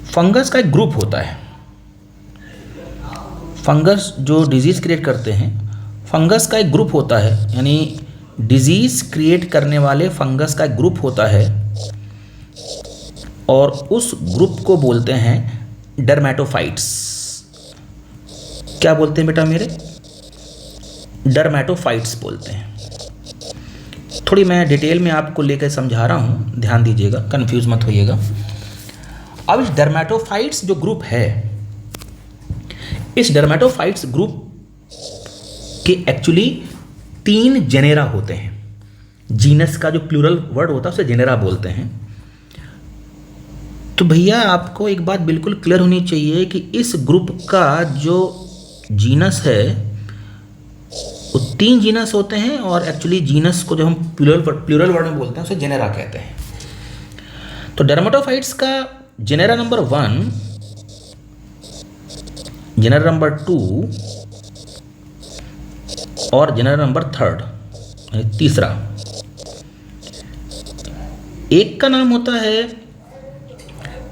फंगस का एक ग्रुप होता है। फंगस जो डिजीज़ क्रिएट करते हैं, फंगस का एक ग्रुप होता है, यानी डिजीज़ क्रिएट करने वाले फंगस का एक ग्रुप होता है, और उस ग्रुप को बोलते हैं डर्मेटोफाइट्स। क्या बोलते हैं बेटा मेरे, डर्मेटोफाइट्स बोलते हैं। थोड़ी मैं डिटेल में आपको लेकर समझा रहा हूँ, ध्यान दीजिएगा, कंफ्यूज मत होइएगा। अब इस डर्मेटोफाइट्स जो ग्रुप है, इस डर्मेटोफाइट्स ग्रुप के एक्चुअली 3 जेनेरा होते हैं। जीनस का जो प्लूरल वर्ड होता है उसे जेनेरा बोलते हैं। तो भैया आपको एक बात बिल्कुल क्लियर होनी चाहिए कि इस ग्रुप का जो जीनस है वो 3 जीनस होते हैं और एक्चुअली जीनस को जब हम प्लूरल वर्ड में बोलते हैं उसे जेनेरा कहते हैं। तो डर्मेटोफाइट्स का जेनेरा नंबर 1, जेनेरा नंबर 2 और जेनेरा नंबर 3 यानी तीसरा। एक का नाम होता है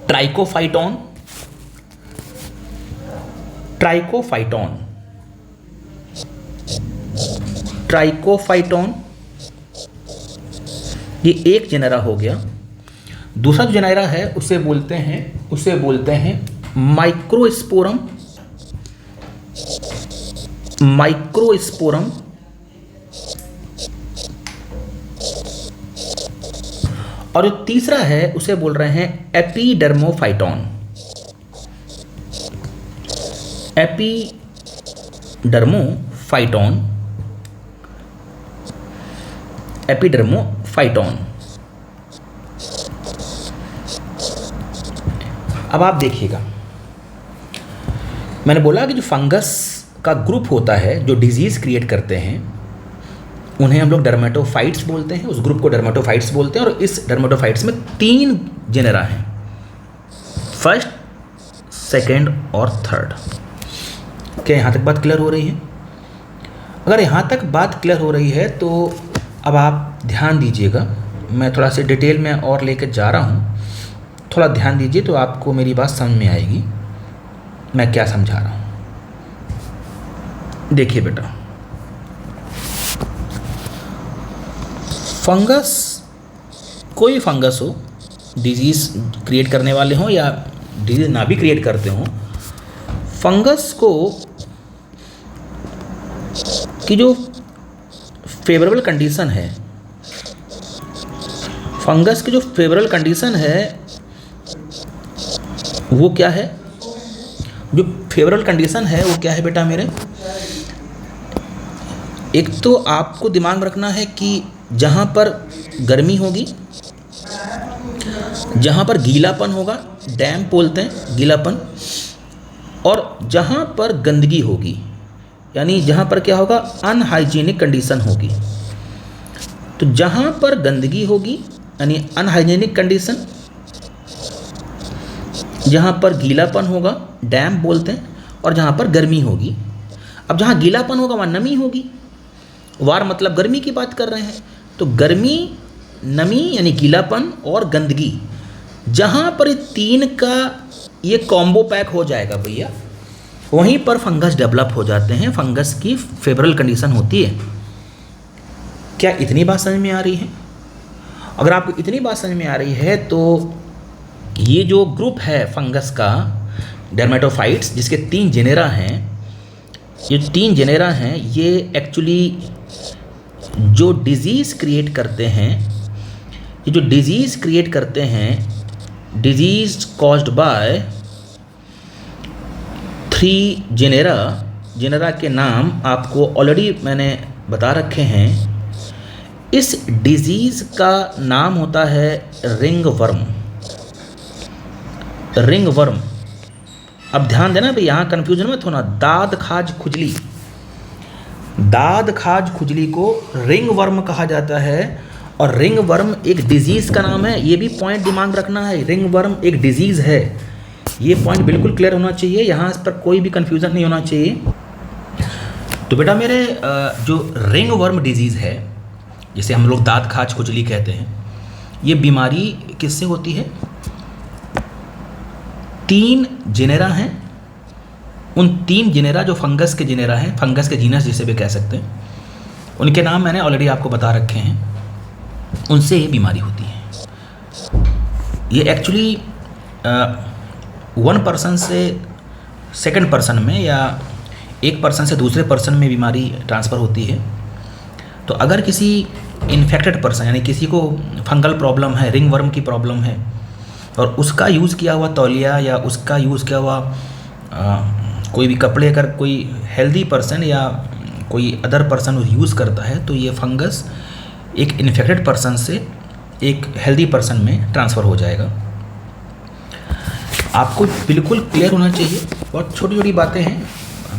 ट्राइकोफाइटॉन, ट्राइकोफाइटॉन, ट्राइकोफाइटॉन, ये एक जेनेरा हो गया। दूसरा जो जेनेरा है उसे बोलते हैं माइक्रोस्पोरम, माइक्रोस्पोरम। और जो तीसरा है उसे बोल रहे हैं एपिडर्मोफाइटॉन, एपिडर्मोफाइटॉन, एपिडर्मोफाइटॉन। अब आप देखिएगा, मैंने बोला कि जो फंगस का ग्रुप होता है जो डिजीज़ क्रिएट करते हैं उन्हें हम लोग डर्मेटोफाइट्स बोलते हैं, उस ग्रुप को डर्मेटोफाइट्स बोलते हैं। और इस डर्मेटोफाइट्स में 3 जेनेरा हैं, फर्स्ट, सेकेंड और थर्ड। क्या यहाँ तक बात क्लियर हो रही है? अगर यहाँ तक बात क्लियर हो रही है तो अब आप ध्यान दीजिएगा, मैं थोड़ा सा डिटेल में और लेकर जा रहा हूँ, थोड़ा ध्यान दीजिए तो आपको मेरी बात समझ में आएगी मैं क्या समझा रहा हूँ। देखिए बेटा, फंगस, कोई फंगस हो, डिजीज़ क्रिएट करने वाले हों या डिजीज़ ना भी क्रिएट करते हों, फंगस को की जो फेवरेबल कंडीशन है, फंगस की जो फेवरेबल कंडीशन है वो क्या है? जो फेवरेबल कंडीशन है वो क्या है बेटा मेरे? एक तो आपको दिमाग में रखना है कि जहाँ पर गर्मी होगी, जहाँ पर गीलापन होगा, डैम्प बोलते हैं गीलापन, और जहाँ पर गंदगी होगी यानी जहाँ पर क्या होगा, अनहाइजीनिक कंडीशन होगी। तो जहाँ पर गंदगी होगी यानी अनहाइजीनिक कंडीशन, जहाँ पर गीलापन होगा डैम्प बोलते हैं, और जहाँ पर गर्मी होगी। अब जहाँ गीलापन होगा वहाँ नमी होगी, वार मतलब गर्मी की बात कर रहे हैं, तो गर्मी, नमी यानी गीलापन और गंदगी, जहाँ पर 3 का ये कॉम्बो पैक हो जाएगा भैया, वहीं पर फंगस डेवलप हो जाते हैं, फंगस की फेवरेबल कंडीशन होती है। क्या इतनी बात समझ में आ रही है? अगर आपको इतनी बात समझ में आ रही है तो ये जो ग्रुप है फंगस का डर्मेटोफाइट्स, जिसके 3 जेनेरा हैं, ये 3 जेनेरा हैं, ये एक्चुअली जो डिजीज़ क्रिएट करते हैं, ये जो डिजीज़ क्रिएट करते हैं, disease caused by 3 genera, genera के नाम आपको ऑलरेडी मैंने बता रखे हैं। इस डिजीज़ का नाम होता है रिंग वर्म, रिंग वर्म। अब ध्यान देना भाई, यहाँ कन्फ्यूजन मत होना, दाद खाज खुजली, दाद खाज खुजली को रिंग वर्म कहा जाता है, और रिंग वर्म एक डिजीज़ का नाम है, ये भी पॉइंट दिमाग रखना है, रिंग वर्म एक डिजीज़ है, ये पॉइंट बिल्कुल क्लियर होना चाहिए, यहाँ इस पर कोई भी कन्फ्यूज़न नहीं होना चाहिए। तो बेटा मेरे जो रिंग वर्म डिजीज़ है, जिसे हम लोग दाद खाज खुजली कहते हैं, ये बीमारी किससे होती है? 3 जेनेरा हैं, उन 3 जेनेरा जो फंगस के जेनेरा हैं, फंगस के जीनस जिसे भी कह सकते हैं, उनके नाम मैंने ऑलरेडी आपको बता रखे हैं, उनसे ये बीमारी होती है। ये एक्चुअली 1 पर्सन से सेकंड पर्सन में या एक पर्सन से दूसरे पर्सन में बीमारी ट्रांसफ़र होती है। तो अगर किसी इन्फेक्टेड पर्सन यानी किसी को फंगल प्रॉब्लम है, रिंग वर्म की प्रॉब्लम है, और उसका यूज़ किया हुआ तौलिया या उसका यूज़ किया हुआ कोई भी कपड़े अगर कोई हेल्दी पर्सन या कोई अदर पर्सन यूज़ करता है, तो ये फंगस एक इन्फेक्टेड पर्सन से एक हेल्दी पर्सन में ट्रांसफ़र हो जाएगा। आपको बिल्कुल क्लियर होना चाहिए, बहुत छोटी छोटी बातें हैं,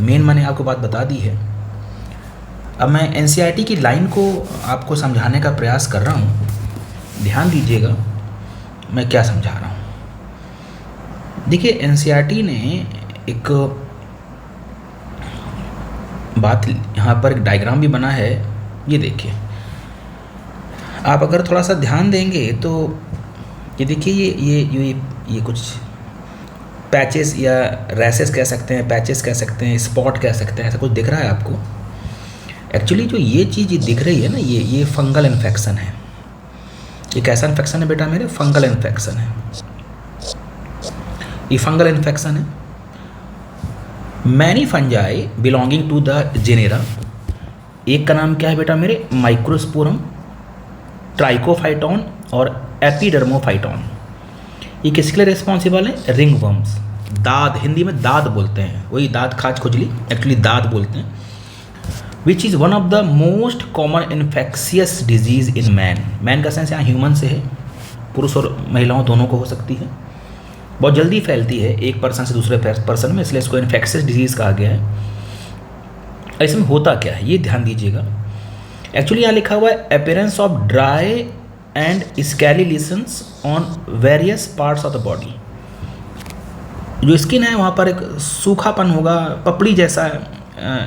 मेन मैंने आपको बात बता दी है। अब मैं एनसीईआरटी की लाइन को आपको समझाने का प्रयास कर रहा हूँ, ध्यान दीजिएगा मैं क्या समझा रहा हूँ। देखिए एनसीईआरटी ने एक बात, यहाँ पर एक डायग्राम भी बना है, ये देखिए आप अगर थोड़ा सा ध्यान देंगे तो ये देखिए ये कुछ पैचेस या रैसेस कह सकते हैं, पैचेस कह सकते हैं, स्पॉट कह सकते हैं, ऐसा कुछ दिख रहा है आपको। एक्चुअली जो ये चीज़ दिख रही है ना, ये फंगल इन्फेक्शन है। ये कैसा इन्फेक्शन है बेटा मेरे? फंगल इन्फेक्शन है। ये फंगल इन्फेक्शन है। Many fungi belonging to the genera, एक का नाम क्या है बेटा मेरे? माइक्रोस्पोरम, ट्राइकोफाइटॉन और एपिडर्मोफाइटॉन। ये किसके लिए रिस्पॉन्सिबल है? रिंगवर्म्स, दाद, हिंदी में दाद बोलते हैं, वही दाद खाज खुजली, एक्चुअली दाद बोलते हैं। Which is one of the most common infectious disease in man. Man का सेंस यहाँ ह्यूमन से है, पुरुष और महिलाओं दोनों को हो सकती है। बहुत जल्दी फैलती है एक पर्सन से दूसरे पर्सन में, इसलिए इसको इन्फेक्शियस डिजीज़ कहा गया है। इसमें होता क्या है ये ध्यान दीजिएगा। एक्चुअली यहाँ लिखा हुआ है appearance of dry and scaly lesions on various parts of the body. जो स्किन है वहाँ पर एक सूखापन होगा, पपड़ी जैसा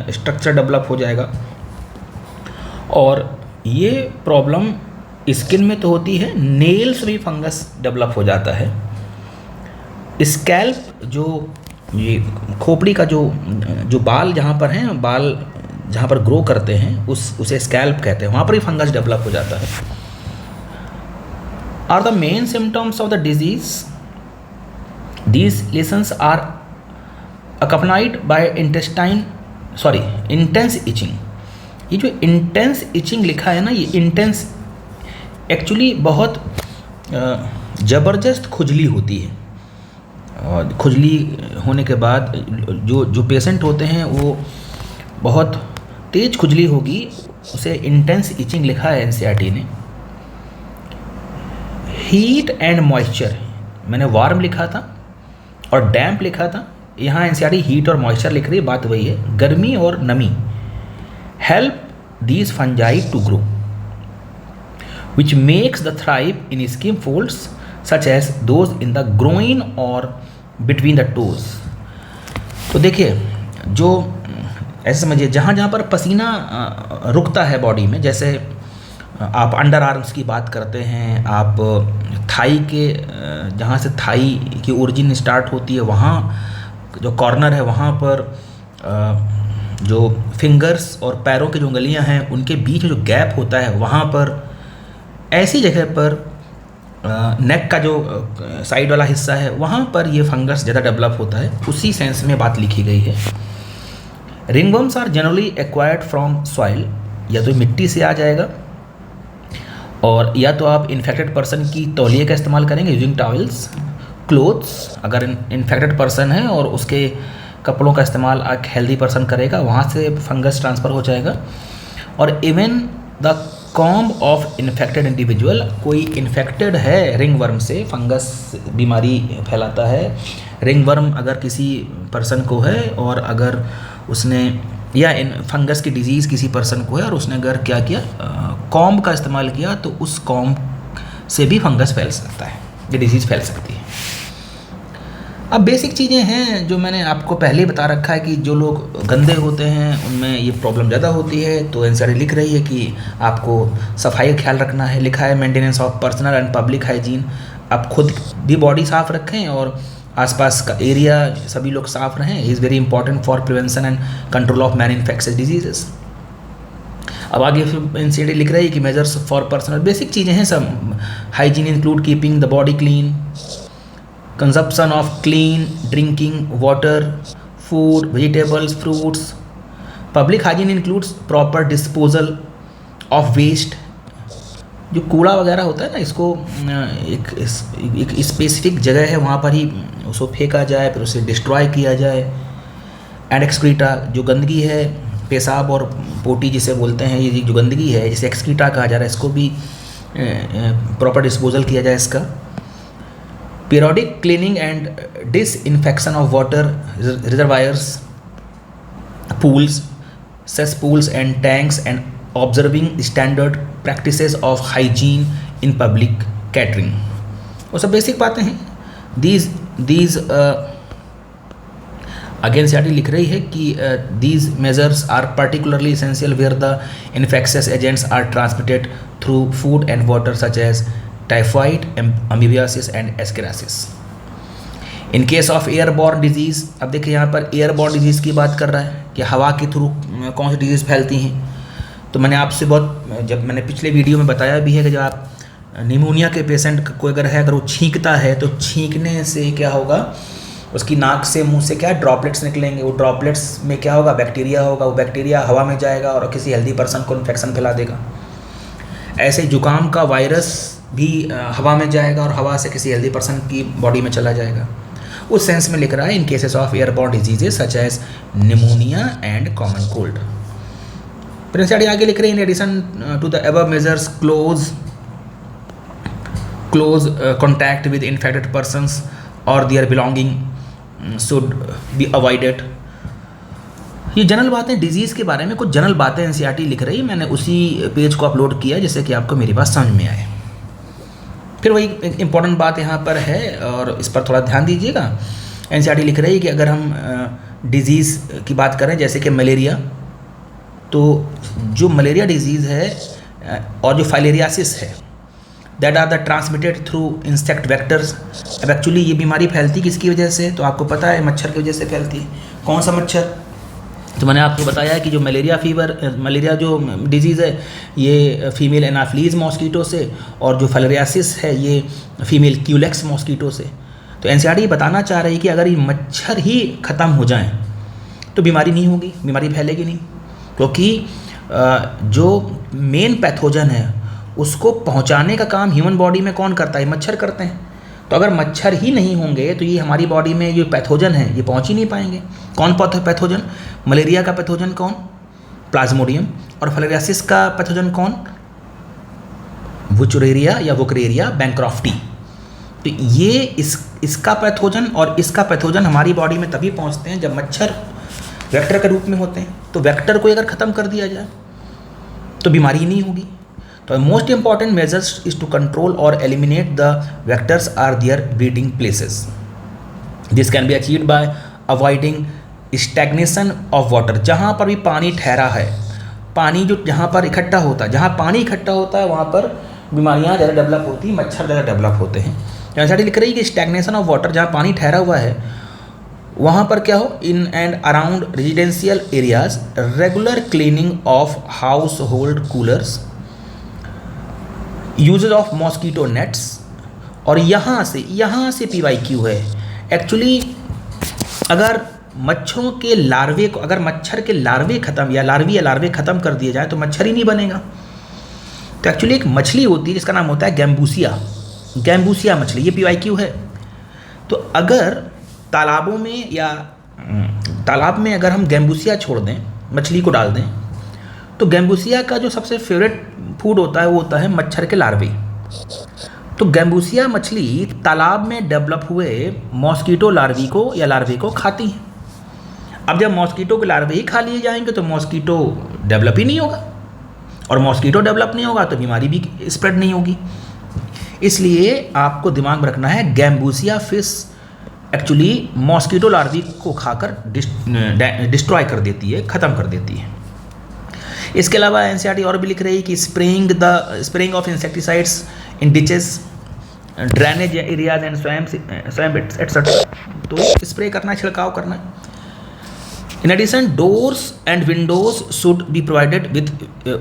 स्ट्रक्चर डेवलप हो जाएगा। और ये प्रॉब्लम स्किन में तो होती है, नेल्स में फंगस डेवलप हो जाता है। स्कैल्प, जो ये खोपड़ी का जो बाल जहाँ पर हैं, बाल जहाँ पर ग्रो करते हैं उसे स्कैल्प कहते हैं, वहाँ पर ही फंगस डेवलप हो जाता है। Are the main symptoms of the disease, these lesions are accompanied by intense itching. ये जो इंटेंस इचिंग लिखा है ना, ये इंटेंस एक्चुअली बहुत ज़बरदस्त खुजली होती है। और खुजली होने के बाद जो पेशेंट होते हैं वो बहुत तेज खुजली होगी, उसे इंटेंस इचिंग लिखा है एनसीईआरटी ने। हीट एंड मॉइस्चर, मैंने वार्म लिखा था और डैम्प लिखा था, यहाँ एनसीईआरटी हीट और मॉइस्चर लिख रही है, बात वही है, गर्मी और नमी। Help these fungi to grow which makes the thrive in skin folds such as those in the groin और बिटवीन द टोज। तो देखिए, जो ऐसे समझिए जहाँ जहाँ पर पसीना रुकता है बॉडी में, जैसे आप अंडर आर्म्स की बात करते हैं, आप थाई के जहाँ से थाई की ओरिजिन स्टार्ट होती है, वहाँ जो कॉर्नर है वहाँ पर जो फिंगर्स और पैरों की जो उंगलियाँ हैं उनके बीच में जो गैप होता है, वहाँ पर ऐसी जगह पर नेक का जो साइड वाला हिस्सा है वहाँ पर ये फंगस ज़्यादा डेवलप होता है, उसी सेंस में बात लिखी गई है। Ringworms are generally acquired from soil, या तो मिट्टी से आ जाएगा और या तो आप इन्फेक्टेड पर्सन की तौलिए का इस्तेमाल करेंगे यूजिंग टॉवल्स, क्लोथ्स, अगर इन्फेक्टेड पर्सन है और उसके कपड़ों का इस्तेमाल एक हेल्दी पर्सन करेगा, वहाँ से फंगस ट्रांसफ़र हो जाएगा। और even the comb of infected individual, कोई इन्फेक्टेड है रिंगवर्म से, फंगस बीमारी फैलाता है। रिंगवर्म अगर किसी पर्सन को है और अगर उसने या इन फंगस की डिजीज़ किसी पर्सन को है और उसने अगर क्या किया, कॉम्ब का इस्तेमाल किया, तो उस कॉम्ब से भी फंगस फैल सकता है, ये डिजीज़ फैल सकती है। अब बेसिक चीज़ें हैं जो मैंने आपको पहले ही बता रखा है कि जो लोग गंदे होते हैं उनमें ये प्रॉब्लम ज़्यादा होती है। तो एनसीईआरटी लिख रही है कि आपको सफाई का ख्याल रखना है, लिखा है maintenance of personal and public hygiene. आप खुद भी बॉडी साफ़ रखें और आसपास का एरिया सभी लोग साफ़ रहें, is very important for prevention and control of man infectious diseases. अब आगे फिर एनसीईआरटी लिख रही है कि मेजर्स फॉर पर्सनल, बेसिक चीज़ें हैं सब। Hygiene include keeping the body clean, consumption of clean drinking water, food, vegetables, fruits. Public hygiene includes proper disposal of waste. जो कूड़ा वगैरह होता है ना, इसको एक स्पेसिफिक जगह है वहाँ पर ही उसको फेंका जाए, फिर उसे डिस्ट्रॉय किया जाए। एंड एक्सक्रीटा, जो गंदगी है, पेशाब और पोटी जिसे बोलते हैं, ये जो गंदगी है जिसे एक्सक्रीटा कहा जा रहा है, इसको भी प्रॉपर डिस्पोजल किया जाए इसका। Periodic cleaning and disinfection of water reservoirs, pools, cesspools and tanks and observing standard practices of hygiene in public catering। वो सब बेसिक बातें हैं। these अगेन सीआरटी लिख रही है कि these measures are particularly essential where the infectious agents are transmitted through food and water such as typhoid, amoebiasis and ascariasis। In case of airborne disease, अब देखिए यहाँ पर एयरबॉर्न डिजीज़ की बात कर रहा है कि हवा के थ्रू कौन सी डिजीज़ फैलती हैं। तो मैंने आपसे जब मैंने पिछले वीडियो में बताया भी है कि जब आप निमोनिया के पेशेंट को अगर है, अगर वो छींकता है तो छींकने से क्या होगा, उसकी नाक से मुंह से क्या ड्रॉपलेट्स निकलेंगे। वो ड्रॉपलेट्स में क्या होगा, बैक्टीरिया होगा। वो बैक्टीरिया हवा में जाएगा और किसी हेल्दी पर्सन को इन्फेक्शन फैला देगा। ऐसे जुकाम का वायरस भी हवा में जाएगा और हवा से किसी हेल्दी पर्सन की बॉडी में चला जाएगा। उस सेंस में लिख रहा है in cases of airborne diseases such as pneumonia and common cold. Prince आगे लिख रहे हैं in addition to the above measures close contact with infected persons और their belonging should be avoided. ये जनरल बातें डिजीज़ के बारे में, कुछ जनरल बातें एनसीईआरटी लिख रही है। मैंने उसी पेज को अपलोड किया जिससे कि आपको मेरी बात समझ में आए। फिर वही इंपॉर्टेंट बात यहाँ पर है और इस पर थोड़ा ध्यान दीजिएगा। एनसीईआरटी लिख रही है कि अगर हम डिजीज़ की बात करें जैसे कि मलेरिया, तो जो मलेरिया डिजीज़ है और जो फाइलेरियासिस है that are the transmitted through insect vectors. अब एक्चुअली ये बीमारी फैलती किसकी वजह से, तो आपको पता है मच्छर की वजह से फैलती है। कौन सा मच्छर, तो मैंने आपको बताया कि जो मलेरिया जो डिजीज़ है ये फीमेल एनाफ्लीज मॉस्कीटो से, और जो फाइलेरियासिस है ये फीमेल क्यूलेक्स मॉस्कीटो से। तो एनसीईआरटी बताना चाह रही है कि अगर ये मच्छर ही ख़त्म हो जाएं तो बीमारी नहीं होगी, बीमारी फैलेगी नहीं, क्योंकि जो मेन पैथोजन है उसको पहुंचाने का काम ह्यूमन बॉडी में कौन करता है, मच्छर करते हैं। तो अगर मच्छर ही नहीं होंगे तो ये हमारी बॉडी में जो पैथोजन है ये पहुंच ही नहीं पाएंगे। कौन पैथोजन, मलेरिया का पैथोजन कौन, प्लाज्मोडियम, और फाइलेरियासिस का पैथोजन कौन, वुचुरेरिया या वुकरेरिया बैंक्रॉफ्टी। तो ये इसका पैथोजन और इसका पैथोजन हमारी बॉडी में तभी पहुंचते हैं जब मच्छर वेक्टर के रूप में होते हैं। तो वेक्टर को अगर ख़त्म कर दिया जाए तो बीमारी नहीं होगी। तो most important measures is to control और eliminate the vectors are their breeding places. This can be achieved by avoiding stagnation of water. जहाँ पर भी पानी ठहरा है, पानी जो जहाँ पर इकट्ठा होता है, जहाँ पानी इकट्ठा होता है वहाँ पर बीमारियाँ ज़्यादा डेवलप होती हैं, मच्छर ज़्यादा डेवलप होते हैं। एनसीईआरटी लिख रही है कि स्टैग्नेशन ऑफ वाटर, जहाँ पानी ठहरा हुआ है वहाँ पर क्या हो, in and around residential areas regular cleaning of household coolers, uses of mosquito nets. और यहाँ से PYQ है। एक्चुअली अगर मच्छरों के लार्वे को, अगर मच्छर के लार्वे ख़त्म या लार्वे ख़त्म कर दिए जाए तो मच्छर ही नहीं बनेगा। तो एक्चुअली एक मछली होती है जिसका नाम होता है गैम्बूसिया मछली, ये PYQ है। तो अगर तालाबों में या तालाब में अगर हम गैम्बूसिया छोड़ दें, मछली को डाल दें, तो गैम्बूसिया का जो सबसे फेवरेट फूड होता है वो होता है मच्छर के लार्वे। तो गैम्बूसिया मछली तालाब में डेवलप हुए मॉस्कीटो लार्वे को खाती हैं। अब जब मॉस्कीटो के लार्वे ही खा लिए जाएंगे तो मॉस्कीटो डेवलप ही नहीं होगा, और मॉस्कीटो डेवलप नहीं होगा तो बीमारी भी स्प्रेड नहीं होगी। इसलिए आपको दिमाग में रखना है गैम्बूसिया फिश एक्चुअली मॉस्कीटो लार्वे को खाकर डिस्ट्रॉय कर देती है, ख़त्म कर देती है। इसके अलावा एनसीईआरटी और भी लिख रही है कि spraying of insecticides in ditches, drainage areas and swamp etcetera. तो स्प्रे करना, छिड़काव करना। In addition doors and windows should be provided with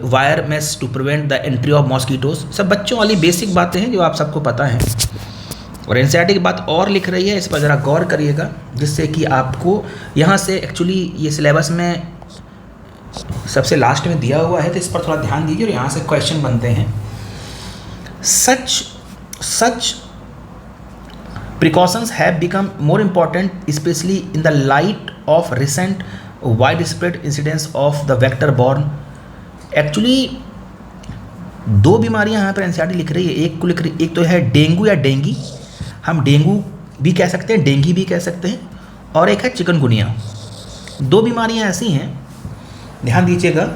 wire mesh to prevent the entry of mosquitoes. सब बच्चों वाली बेसिक बातें हैं जो आप सबको पता है। और एनसीईआरटी की बात और लिख रही है, इस पर ज़रा गौर करिएगा, जिससे कि आपको यहाँ से एक्चुअली ये सिलेबस में सबसे लास्ट में दिया हुआ है, तो इस पर थोड़ा ध्यान दीजिए। और यहाँ से क्वेश्चन बनते हैं। Such precautions have become more important especially in the light of recent wide spread incidence of the vector borne. Actually दो बीमारियाँ यहाँ पर एनसीईआरटी लिख रही है। एक तो है डेंगू या डेंगी, हम डेंगू भी कह सकते हैं, डेंगी भी कह सकते हैं, और एक है चिकनगुनिया। दो बीमारियाँ ऐसी हैं ध्यान दीजिएगा,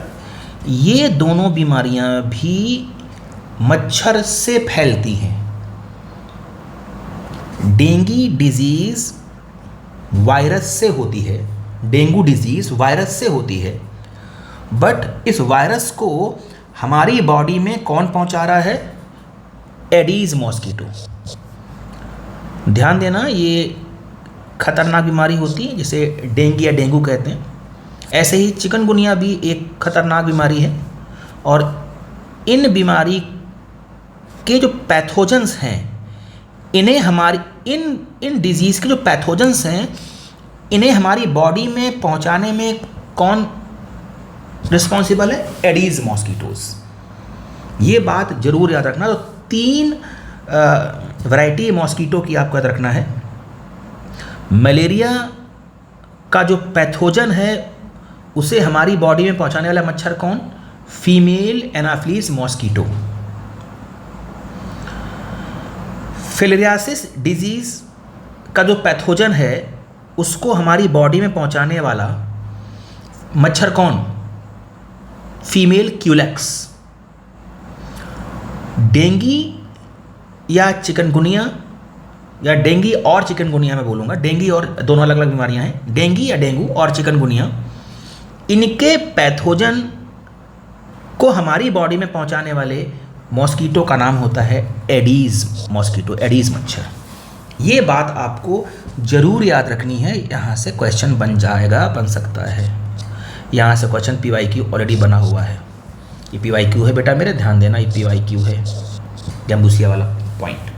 ये दोनों बीमारियां भी मच्छर से फैलती हैं। डेंगू डिजीज़ वायरस से होती है, डेंगू डिजीज़ वायरस से होती है, बट इस वायरस को हमारी बॉडी में कौन पहुंचा रहा है? Aedes mosquito. ध्यान देना, ये खतरनाक बीमारी होती है जिसे डेंगू या डेंगू कहते हैं। ऐसे ही चिकनगुनिया भी एक खतरनाक बीमारी है, और इन बीमारी के जो पैथोजेंस हैं, इन्हें हमारी इन डिजीज़ के जो पैथोजेंस हैं, इन्हें हमारी बॉडी में पहुंचाने में कौन रिस्पॉन्सिबल है? Aedes mosquitoes. ये बात जरूर याद रखना। तो 3 वैरायटी मॉस्किटो की आपको याद रखना है। मलेरिया का जो पैथोजन है उसे हमारी बॉडी में पहुंचाने वाला मच्छर कौन? Female Anopheles mosquito. Filariasis disease का जो पैथोजन है उसको हमारी बॉडी में पहुंचाने वाला मच्छर कौन? Female Culex. डेंगू या चिकनगुनिया, या डेंगू और चिकनगुनिया मैं बोलूँगा, डेंगू और दोनों अलग अलग बीमारियां हैं। डेंगू या डेंगू और चिकनगुनिया, इनके पैथोजन को हमारी बॉडी में पहुंचाने वाले मॉस्किटो का नाम होता है एडीज मॉस्किटो, एडीज मच्छर। ये बात आपको ज़रूर याद रखनी है, यहाँ से क्वेश्चन बन सकता है। यहाँ से क्वेश्चन PYQ ऑलरेडी बना हुआ है। ये PYQ है बेटा मेरे, ध्यान देना, ये PYQ है, गैम्बूसिया वाला पॉइंट।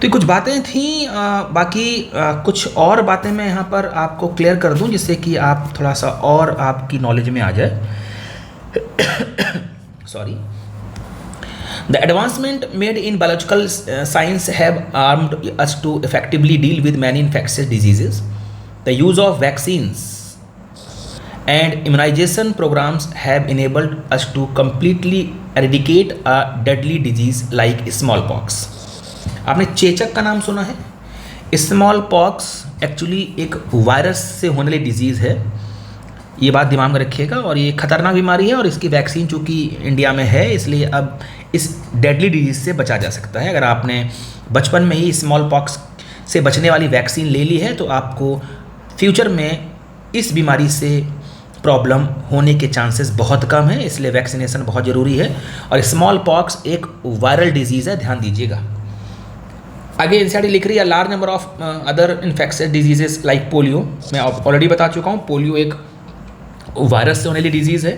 तो कुछ बातें थी, बाकी कुछ और बातें मैं यहाँ पर आपको क्लियर कर दूँ जिससे कि आप थोड़ा सा और आपकी नॉलेज में आ जाए। Sorry. The advancement made in biological science have armed us to effectively deal with many infectious diseases. The use of vaccines and immunization programs have enabled us to completely eradicate a deadly disease like smallpox. आपने चेचक का नाम सुना है? Small pox actually एक virus से होने वाली डिजीज़ है, ये बात दिमाग में रखिएगा, और ये खतरनाक बीमारी है और इसकी वैक्सीन चूँकि इंडिया में है इसलिए अब इस डेडली डिजीज़ से बचा जा सकता है। अगर आपने बचपन में ही स्मॉल पॉक्स से बचने वाली वैक्सीन ले ली है तो आपको फ्यूचर में इस बीमारी से प्रॉब्लम होने के चांसेस बहुत कम है, इसलिए वैक्सीनेशन बहुत ज़रूरी है। और स्मॉल पॉक्स एक वायरल डिजीज़ है, ध्यान दीजिएगा। आगे एनसीईआरटी लिख रही है large number of other infectious diseases like polio. मैं ऑलरेडी बता चुका हूँ, पोलियो एक वायरस से होने वाली डिजीज़ है।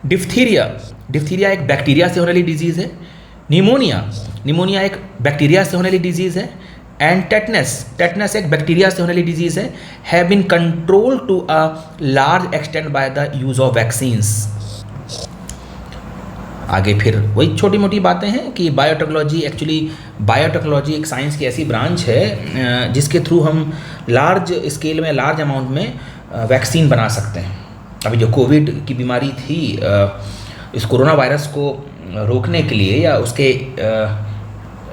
डिप्थीरिया एक बैक्टीरिया से होने वाली डिजीज़ है। निमोनिया एक बैक्टीरिया से होने वाली डिजीज़ है। एंड टेटनस एक बैक्टीरिया से होने वाली डिजीज़ है। Have been control to a large extent by the use of vaccines. आगे फिर वही छोटी मोटी बातें हैं कि बायोटेक्नोलॉजी एक साइंस की ऐसी ब्रांच है जिसके थ्रू हम लार्ज स्केल में, लार्ज अमाउंट में वैक्सीन बना सकते हैं। अभी जो कोविड की बीमारी थी, इस कोरोना वायरस को रोकने के लिए या उसके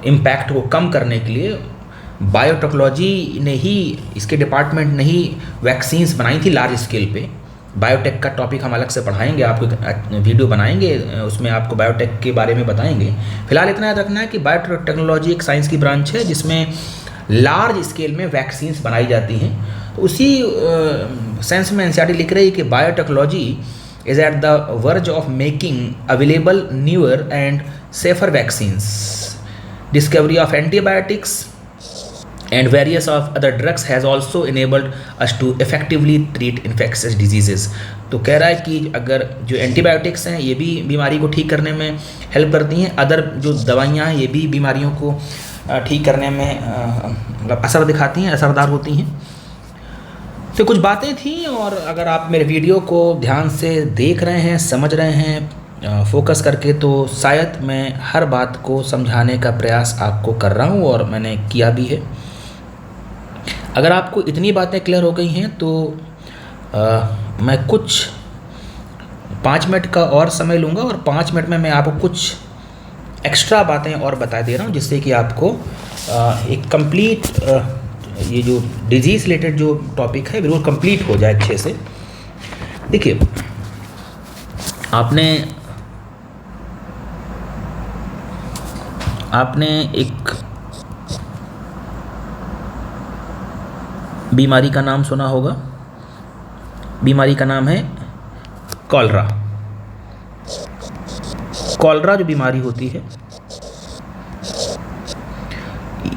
इम्पैक्ट को कम करने के लिए बायोटेक्नोलॉजी ने ही, इसके डिपार्टमेंट ने ही वैक्सीन्स बनाई थी लार्ज स्केल पे। बायोटेक का टॉपिक हम अलग से पढ़ाएंगे, आपको वीडियो बनाएंगे, उसमें आपको बायोटेक के बारे में बताएंगे। फिलहाल इतना याद रखना है कि बायोटेक्नोलॉजी एक साइंस की ब्रांच है जिसमें लार्ज स्केल में वैक्सीन्स बनाई जाती हैं। तो उसी सेंस में एनसीईआरटी लिख रही है कि biotechnology is at the verge of making available newer and safer vaccines. Discovery of antibiotics and various of other drugs has also enabled us to effectively treat infectious diseases। तो कह रहा है कि अगर जो एंटीबायोटिक्स हैं ये भी बीमारी को ठीक करने में हेल्प करती हैं, अदर जो दवाइयाँ हैं ये भी बीमारियों को ठीक करने में मतलब असर दिखाती हैं, असरदार होती हैं। तो कुछ बातें थी, और अगर आप मेरे वीडियो को ध्यान से देख रहे हैं, समझ रहे हैं फोकस करके, तो शायद मैं हर बात को समझाने का प्रयास आपको कर रहा हूँ और मैंने किया भी है। अगर आपको इतनी बातें क्लियर हो गई हैं तो मैं कुछ 5 मिनट का और समय लूँगा, और 5 मिनट में मैं आपको कुछ एक्स्ट्रा बातें और बता दे रहा हूँ जिससे कि आपको एक कंप्लीट ये जो डिजीज़ रिलेटेड जो टॉपिक है बिल्कुल कंप्लीट हो जाए अच्छे से। देखिए, आपने एक बीमारी का नाम सुना होगा। बीमारी का नाम है कॉलरा। कॉलरा जो बीमारी होती है,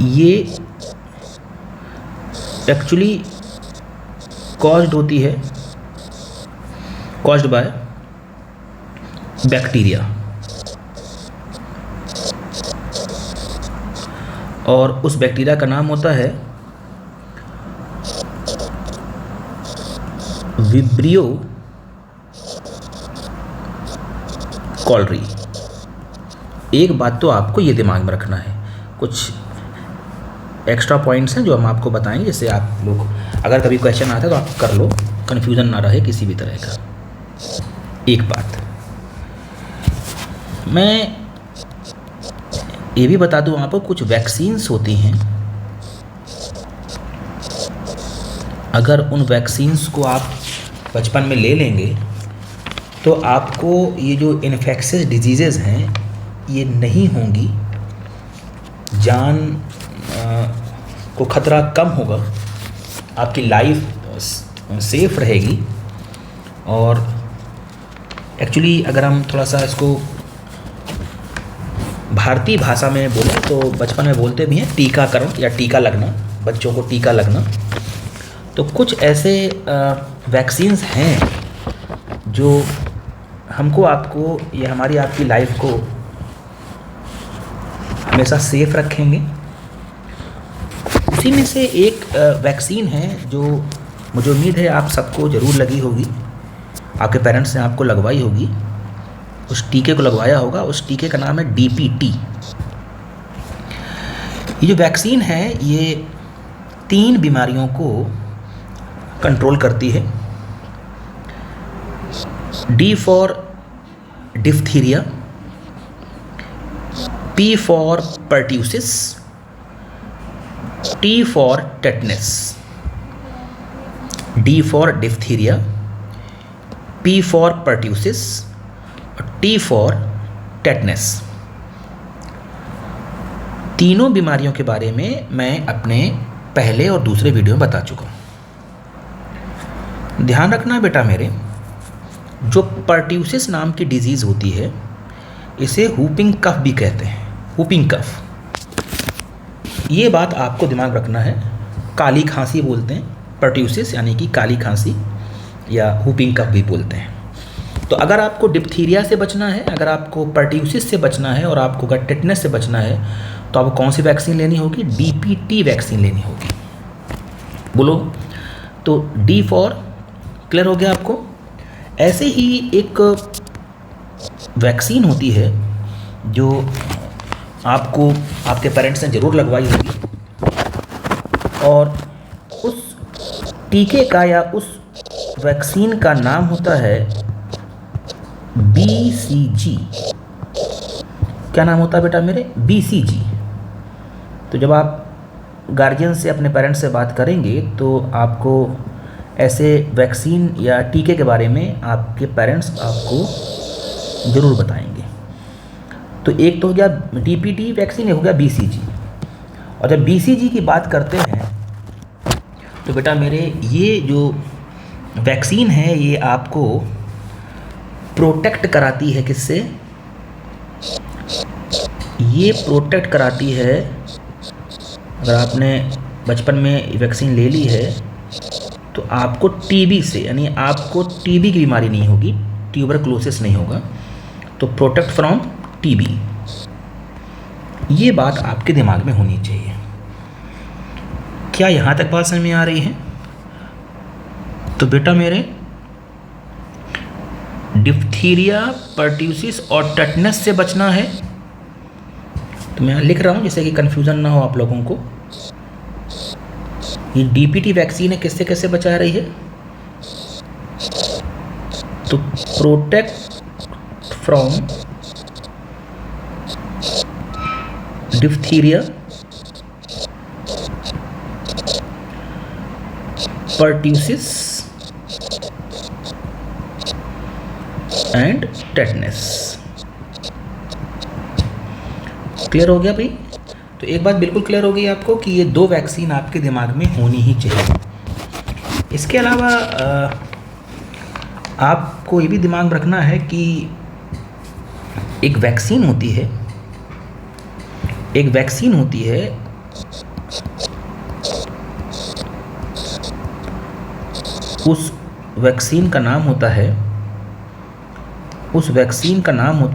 ये एक्चुअली कॉज्ड होती है, कॉज्ड बाय बैक्टीरिया, और उस बैक्टीरिया का नाम होता है विब्रियो कॉलरी। एक बात तो आपको ये दिमाग में रखना है, कुछ एक्स्ट्रा पॉइंट्स हैं जो हम आपको बताएंगे, जिससे आप लोग अगर कभी क्वेश्चन आता है तो आप कर लो, कन्फ्यूज़न ना रहे किसी भी तरह का। एक बात मैं ये भी बता दूं आपको, कुछ वैक्सीन्स होती हैं, अगर उन वैक्सीन्स को आप बचपन में ले लेंगे तो आपको ये जो इन्फेक्शियस डिजीज़ेज़ हैं ये नहीं होंगी, जान को ख़तरा कम होगा, आपकी लाइफ सेफ रहेगी। और एक्चुअली अगर हम थोड़ा सा इसको भारतीय भाषा में बोलें तो बचपन में बोलते भी हैं टीकाकरण या टीका लगना, बच्चों को टीका लगना। तो कुछ ऐसे वैक्सीन्स हैं जो हमको, आपको, या हमारी आपकी लाइफ को हमेशा सेफ रखेंगे। उसी में से एक वैक्सीन है जो मुझे उम्मीद है आप सबको ज़रूर लगी होगी, आपके पेरेंट्स ने आपको लगवाई होगी, उस टीके को लगवाया होगा। उस टीके का नाम है DPT। ये जो वैक्सीन है ये 3 बीमारियों को कंट्रोल करती है। D for diphtheria, P for pertussis, T for tetanus. D for diphtheria, P for pertussis, T for tetanus. तीनों बीमारियों के बारे में मैं अपने पहले और दूसरे वीडियो में बता चुका हूँ। ध्यान रखना बेटा मेरे, जो पर्ट्यूसिस नाम की डिजीज़ होती है इसे हुपिंग कफ भी कहते हैं, हुपिंग कफ। ये बात आपको दिमाग रखना है। काली खांसी बोलते हैं पर्ट्यूसिस, यानी कि काली खांसी, या हुपिंग कफ भी बोलते हैं। तो अगर आपको डिप्थीरिया से बचना है, अगर आपको पर्ट्यूसिस से बचना है और आपको अगर टेटनस से बचना है तो आपको कौन सी वैक्सीन लेनी होगी? DPT वैक्सीन लेनी होगी। बोलो। तो D फॉर, क्लियर हो गया आपको? ऐसे ही एक वैक्सीन होती है जो आपको आपके पेरेंट्स ने ज़रूर लगवाई होगी, और उस टीके का या उस वैक्सीन का नाम होता है BCG। क्या नाम होता है बेटा मेरे? BCG। तो जब आप गार्जियन से, अपने पेरेंट्स से बात करेंगे तो आपको ऐसे वैक्सीन या टीके के बारे में आपके पेरेंट्स आपको ज़रूर बताएंगे। तो एक तो हो गया DPT वैक्सीन, एक हो गया BCG। और जब BCG की बात करते हैं तो बेटा मेरे ये जो वैक्सीन है ये आपको प्रोटेक्ट कराती है। किससे? ये प्रोटेक्ट कराती है, अगर आपने बचपन में वैक्सीन ले ली है तो आपको TB से, यानी आपको TB की बीमारी नहीं होगी, ट्यूबरक्लोसिस नहीं होगा। तो प्रोटेक्ट फ्रॉम TB, ये बात आपके दिमाग में होनी चाहिए। क्या यहाँ तक बात समझ में आ रही है? तो बेटा मेरे, डिप्थीरिया, पर्ट्यूसिस और टेटनस से बचना है। तो मैं लिख रहा हूँ जिससे कि कन्फ्यूज़न ना हो आप लोगों को। ये DPT वैक्सीन है, किससे कैसे बचा रही है? तो protect from diphtheria, pertussis and tetanus. Clear हो गया भाई? तो एक बात बिल्कुल क्लियर हो गई आपको कि ये 2 वैक्सीन आपके दिमाग में होनी ही चाहिए। इसके अलावा आपको ये भी दिमाग में रखना है कि एक वैक्सीन होती है उस वैक्सीन का नाम होता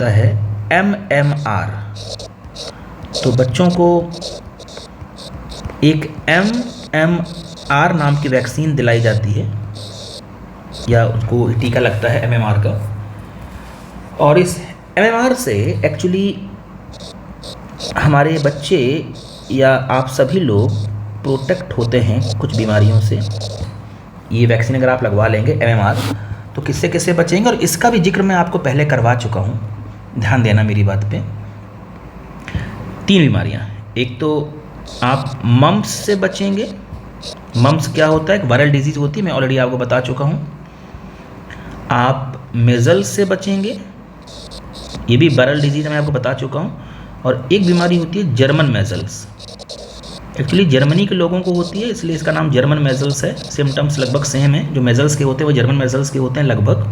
है MMR। तो बच्चों को एक MMR नाम की वैक्सीन दिलाई जाती है या उसको टीका लगता है MMR का। और इस MMR से एक्चुअली हमारे बच्चे या आप सभी लोग प्रोटेक्ट होते हैं कुछ बीमारियों से। ये वैक्सीन अगर आप लगवा लेंगे MMR तो किससे बचेंगे, और इसका भी जिक्र मैं आपको पहले करवा चुका हूँ, ध्यान देना मेरी बात पे। 3 बीमारियाँ, एक तो आप मम्प्स से बचेंगे। मम्प्स क्या होता है? एक वायरल डिजीज़ होती है, मैं ऑलरेडी आपको बता चुका हूँ। आप मेजल्स से बचेंगे, ये भी वायरल डिजीज़ मैं आपको बता चुका हूँ। और एक बीमारी होती है जर्मन मेजल्स। एक्चुअली जर्मनी के लोगों को होती है, इसलिए इसका नाम जर्मन मेजल्स है। सिम्टम्स लगभग सेम है, जो मेजल्स के होते हैं वो जर्मन मेजल्स के होते हैं लगभग।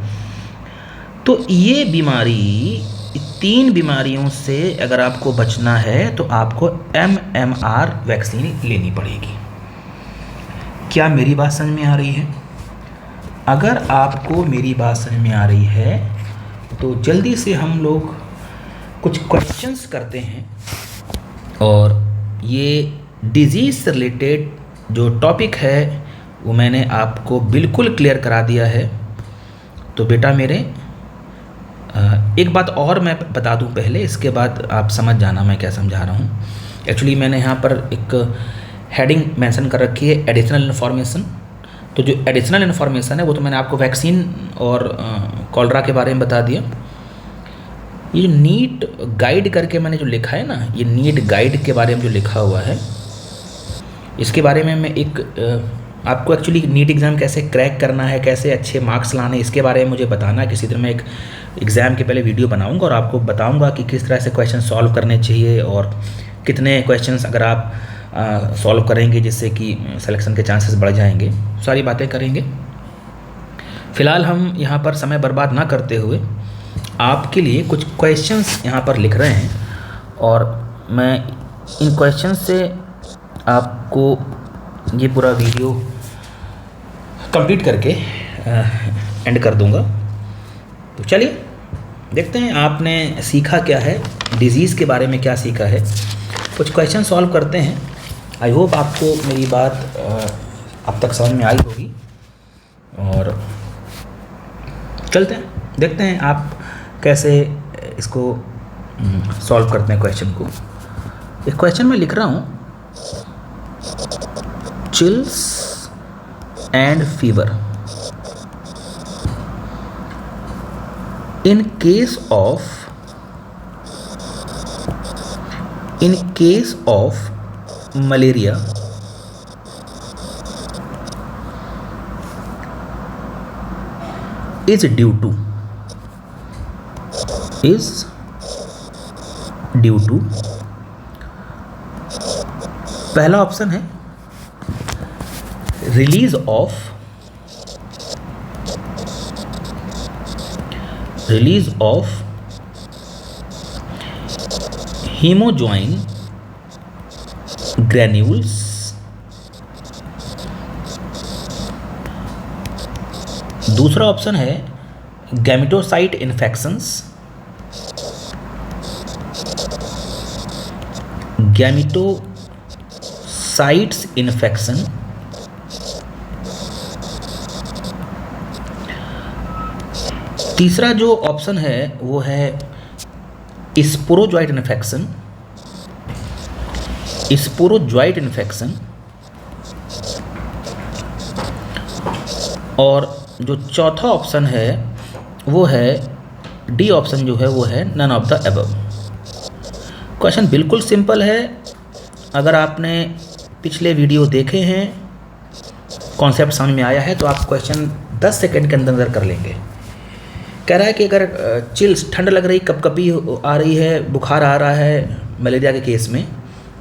तो ये बीमारी, 3 बीमारियों से अगर आपको बचना है तो आपको MMR वैक्सीन लेनी पड़ेगी। क्या मेरी बात समझ में आ रही है? अगर आपको मेरी बात समझ में आ रही है तो जल्दी से हम लोग कुछ क्वेश्चंस करते हैं। और ये डिजीज़ से रिलेटेड जो टॉपिक है वो मैंने आपको बिल्कुल क्लियर करा दिया है। तो बेटा मेरे, एक बात और मैं बता दूं पहले, इसके बाद आप समझ जाना मैं क्या समझा रहा हूं। एक्चुअली मैंने यहाँ पर एक हेडिंग मेंशन कर रखी है, एडिशनल इन्फॉर्मेशन। तो जो एडिशनल इन्फॉर्मेशन है वो तो मैंने आपको वैक्सीन और कॉलरा के बारे में बता दिया। ये जो नीट गाइड करके मैंने जो लिखा है ना, ये नीट गाइड के बारे में जो लिखा हुआ है, इसके बारे में मैं एक आपको एक्चुअली नीट एग्ज़ाम कैसे क्रैक करना है, कैसे अच्छे मार्क्स लाने, इसके बारे में मुझे बताना है। किसी तरह मैं एक एग्ज़ाम के पहले वीडियो बनाऊंगा और आपको बताऊंगा कि किस तरह से क्वेश्चन सॉल्व करने चाहिए और कितने क्वेश्चंस अगर आप सॉल्व करेंगे जिससे कि सिलेक्शन के चांसेस बढ़ जाएंगे। सारी बातें करेंगे। फ़िलहाल हम यहाँ पर समय बर्बाद ना करते हुए आपके लिए कुछ क्वेश्चंस यहाँ पर लिख रहे हैं और मैं इन क्वेश्चंस से आपको ये पूरा वीडियो कंप्लीट करके एंड कर दूंगा। तो चलिए देखते हैं आपने सीखा क्या है, डिजीज़ के बारे में क्या सीखा है। कुछ क्वेश्चन सॉल्व करते हैं। आई होप आपको मेरी बात अब तक समझ में आई होगी। और चलते हैं, देखते हैं आप कैसे इसको सॉल्व करते हैं क्वेश्चन को। एक क्वेश्चन मैं लिख रहा हूँ, chills and fever. In case of malaria, is due to पहला ऑप्शन है रिलीज ऑफ हीमोजॉइन ग्रैन्यूल्स, दूसरा ऑप्शन है गैमेटोसाइट इन्फेक्शंस, गैमेटोसाइट्स इन्फेक्शन, तीसरा जो ऑप्शन है वो है स्पोरोजॉइट इन्फेक्शन, और जो चौथा ऑप्शन है वो है डी ऑप्शन, जो है वो है none of the above. Question बिल्कुल सिंपल है। अगर आपने पिछले वीडियो देखे हैं, कॉन्सेप्ट समझ में आया है, तो आप क्वेश्चन 10 सेकंड के अंदर कर लेंगे। कह रहा है कि अगर चिल्स, ठंड लग रही, कपकपी आ रही है, बुखार आ रहा है मलेरिया के केस में,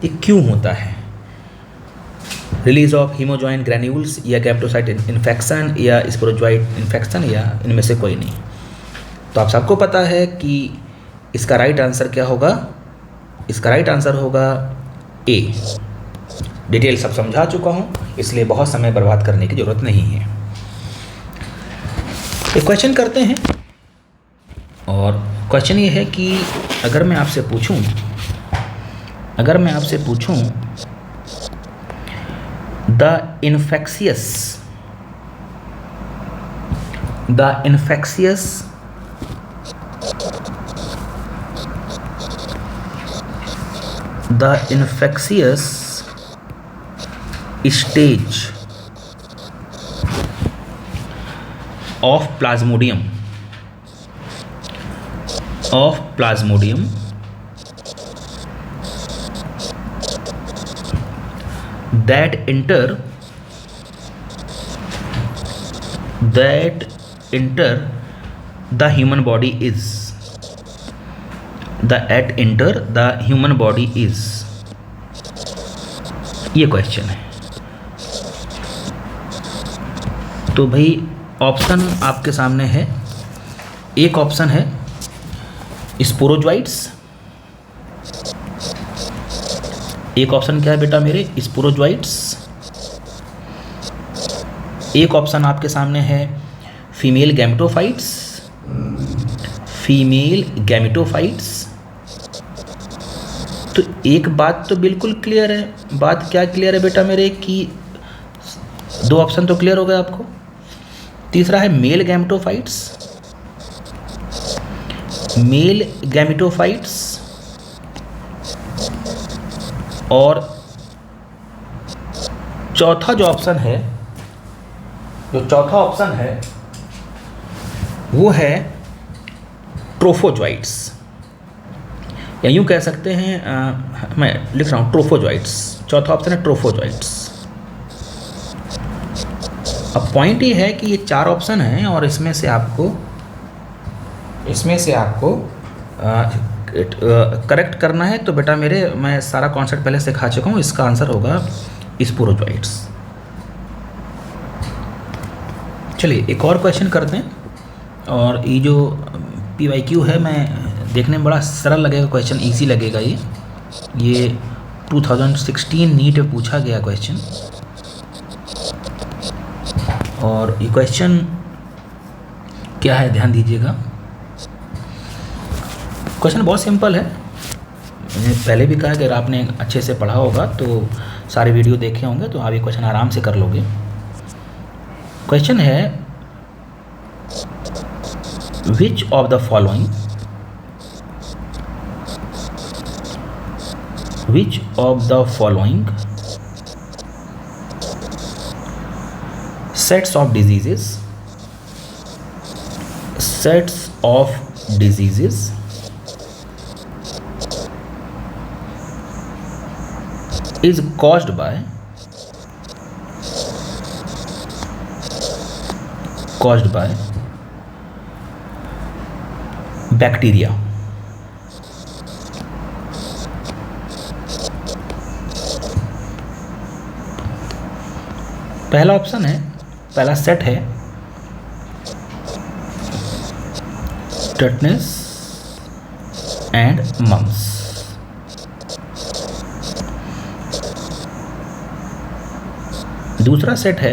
ये क्यों होता है? रिलीज ऑफ हीमोजॉइन ग्रैन्यूल्स या गैमेटोसाइट इन्फेक्शन या स्पोरोजोइट इन्फेक्शन या इनमें से कोई नहीं। तो आप सबको पता है कि इसका राइट आंसर क्या होगा? इसका राइट आंसर होगा ए। डिटेल सब समझा चुका हूँ, इसलिए बहुत समय बर्बाद करने की ज़रूरत नहीं है। एक क्वेश्चन करते हैं, और क्वेश्चन ये है कि अगर मैं आपसे पूछूं the infectious stage of plasmodium that enter the human body is ये क्वेश्चन है। तो भाई ऑप्शन आपके सामने है। एक ऑप्शन है स्पोरोजोइट्स। एक ऑप्शन क्या है बेटा मेरे? स्पोरोजोइट्स। एक ऑप्शन आपके सामने है फीमेल गैमेटोफाइट्स। तो एक बात तो बिल्कुल क्लियर है। बात क्या क्लियर है बेटा मेरे? कि दो ऑप्शन तो क्लियर हो गए आपको। तीसरा है मेल गैमेटोफाइट्स, और चौथा जो ऑप्शन है वो है ट्रोफोजोइट्स, या यूँ कह सकते हैं मैं लिख रहा हूँ ट्रोफोजोइट्स। चौथा ऑप्शन है ट्रोफोजोइट्स। अब पॉइंट ये है कि ये चार ऑप्शन हैं, और इसमें से आपको करेक्ट करना है। तो बेटा मेरे, मैं सारा कॉन्सेप्ट पहले सिखा चुका हूँ। इसका आंसर होगा स्पोरोजोइट्स। चलिए एक और क्वेश्चन करते हैं। और ये जो PYQ है, मैं देखने में बड़ा सरल लगेगा क्वेश्चन, इजी लगेगा। ये 2016 नीट में पूछा गया क्वेश्चन। और ये क्वेश्चन क्या है, ध्यान दीजिएगा। क्वेश्चन बहुत सिंपल है। मैंने पहले भी कहा कि अगर आपने अच्छे से पढ़ा होगा तो सारे वीडियो देखे होंगे तो आप ये क्वेश्चन आराम से कर लोगे। क्वेश्चन है which of the following sets of diseases is caused by bacteria? पहला ऑप्शन है, पहला सेट है टेटनस एंड मम्स। दूसरा सेट है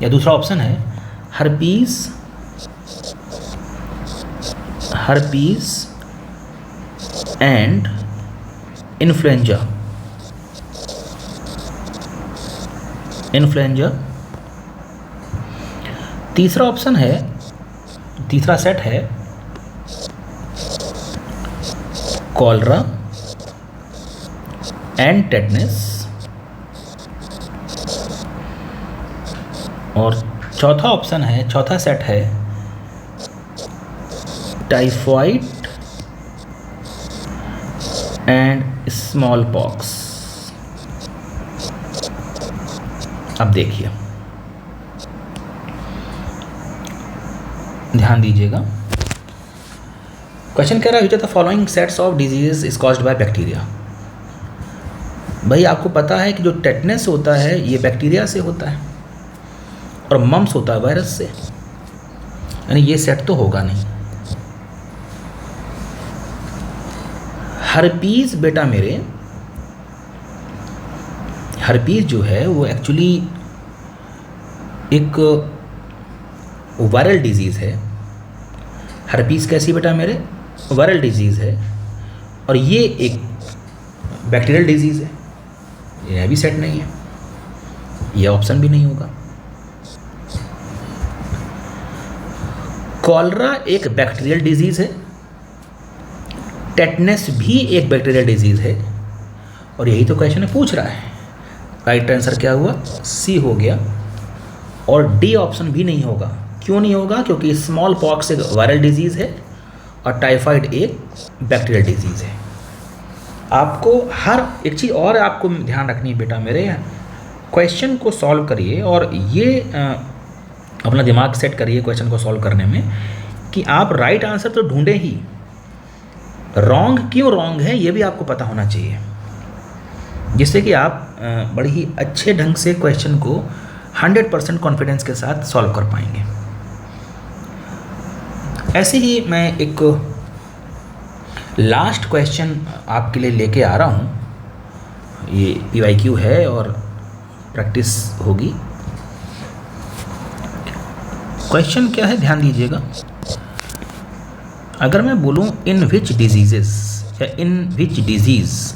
या दूसरा ऑप्शन है हर्पीस एंड इन्फ्लुएंजा। तीसरा सेट है कॉलरा एंड टेटनस। और चौथा सेट है टाइफॉइड एंड स्मॉल पॉक्स। अब देखिए, ध्यान दीजिएगा। क्वेश्चन कह रहा है, which of the following sets of disease is caused by bacteria. भाई आपको पता है कि जो टेटनस होता है ये बैक्टीरिया से होता है और मम्स होता है वायरस से, यानी ये सेट तो होगा नहीं। हर्पीज बेटा मेरे, हर्पीज जो है वो एक्चुअली एक वायरल डिजीज़ है। हर्पीज कैसी बेटा मेरे, वायरल डिजीज़ है, और ये एक बैक्टीरियल डिजीज़ है। यह भी सेट नहीं है, यह ऑप्शन भी नहीं होगा। कॉलरा एक बैक्टीरियल डिजीज़ है, टेटनस भी एक बैक्टीरियल डिजीज़ है, और यही तो क्वेश्चन पूछ रहा है। राइट आंसर क्या हुआ, सी हो गया, और डी ऑप्शन भी नहीं होगा। क्यों नहीं होगा, क्योंकि स्मॉल पॉक्स एक वायरल डिजीज़ है और टाइफाइड एक बैक्टीरियल डिजीज़ है। आपको हर एक चीज़ और आपको ध्यान रखनी है बेटा मेरे, क्वेश्चन को सॉल्व करिए और ये अपना दिमाग सेट करिए क्वेश्चन को सॉल्व करने में कि आप राइट आंसर तो ढूंढे ही, रॉन्ग क्यों रॉन्ग है ये भी आपको पता होना चाहिए, जिससे कि आप बड़ी ही अच्छे ढंग से क्वेश्चन को 100% कॉन्फिडेंस के साथ सॉल्व कर पाएंगे। ऐसे ही मैं एक लास्ट क्वेश्चन आपके लिए लेके आ रहा हूँ। ये PYQ है और प्रैक्टिस होगी। क्वेश्चन क्या है, ध्यान दीजिएगा। अगर मैं बोलूँ इन विच डिजीजेस या इन विच disease,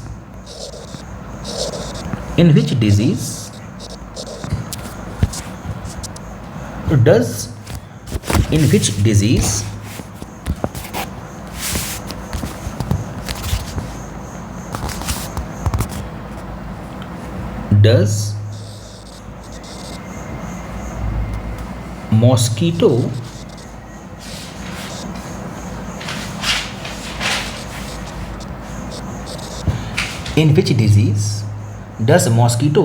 in which disease does in which disease does mosquito in which disease does mosquito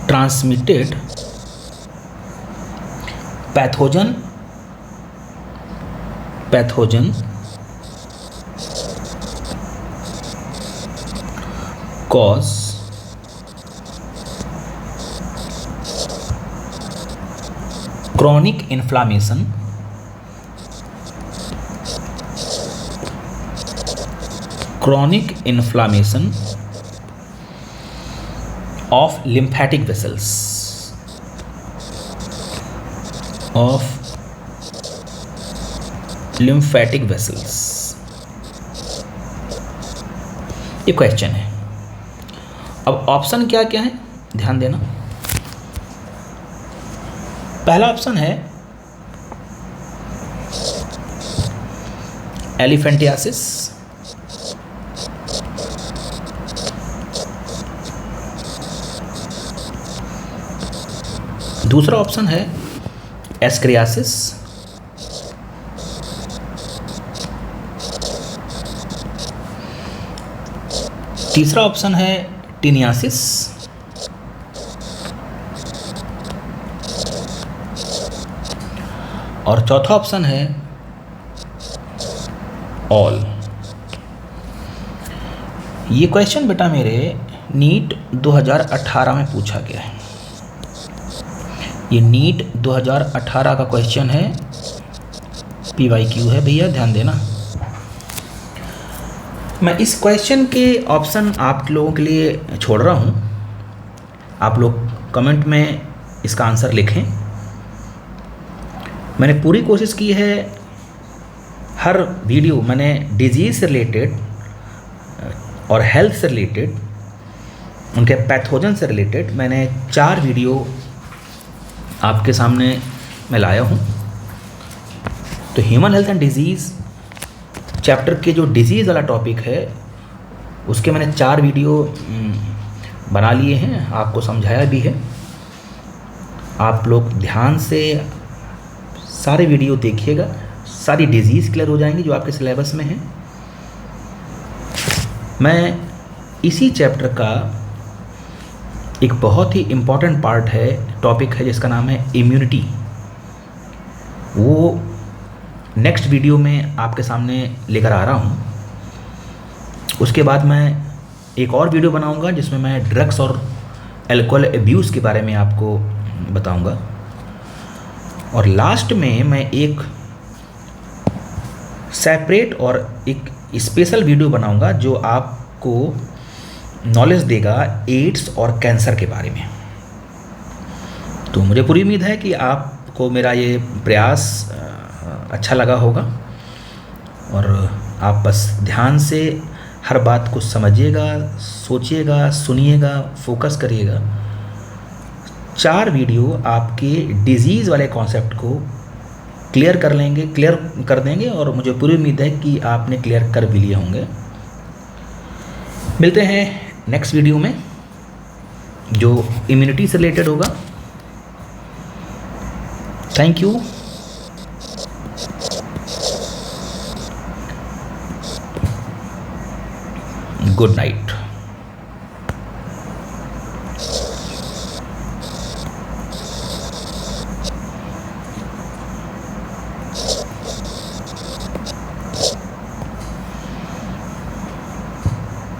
transmitted pathogen cause chronic inflammation of lymphatic vessels ये क्वेश्चन है। अब ऑप्शन क्या क्या है ध्यान देना। पहला ऑप्शन है एलिफेंटियासिस, दूसरा ऑप्शन है एस्क्रियासिस, तीसरा ऑप्शन है टीनियासिस, और चौथा ऑप्शन है ऑल। ये क्वेश्चन बेटा मेरे नीट 2018 में पूछा गया है। ये नीट 2018 का क्वेश्चन है, PYQ है भैया, ध्यान देना। मैं इस क्वेश्चन के ऑप्शन आप लोगों के लिए छोड़ रहा हूँ, आप लोग कमेंट में इसका आंसर लिखें। मैंने पूरी कोशिश की है, हर वीडियो मैंने डिजीज़ से रिलेटेड और हेल्थ से रिलेटेड, उनके पैथोजन से रिलेटेड मैंने 4 वीडियो आपके सामने मैं लाया हूँ। तो human health and disease chapter के जो डिजीज़ वाला टॉपिक है उसके मैंने 4 वीडियो बना लिए हैं, आपको समझाया भी है। आप लोग ध्यान से सारे वीडियो देखिएगा, सारी डिजीज़ क्लियर हो जाएंगी जो आपके सिलेबस में है। मैं इसी चैप्टर का एक बहुत ही इम्पॉर्टेंट पार्ट है, टॉपिक है जिसका नाम है इम्यूनिटी। वो नेक्स्ट वीडियो में आपके सामने लेकर आ रहा हूँ। उसके बाद मैं एक और वीडियो बनाऊँगा जिसमें मैं ड्रग्स और अल्कोहल अब्यूज़ के बारे में आपको बताऊँगा। और लास्ट में मैं एक सेपरेट और एक स्पेशल वीडियो बनाऊँगा जो आपको नॉलेज देगा एड्स और कैंसर के बारे में। तो मुझे पूरी उम्मीद है कि आपको मेरा ये प्रयास अच्छा लगा होगा और आप बस ध्यान से हर बात को समझिएगा, सोचिएगा, सुनिएगा, फोकस करिएगा। 4 वीडियो आपके डिजीज़ वाले कॉन्सेप्ट को क्लियर कर देंगे और मुझे पूरी उम्मीद है कि आपने क्लियर कर भी लिए होंगे। मिलते हैं नेक्स्ट वीडियो में जो इम्यूनिटी से रिलेटेड होगा। Thank you. Good night.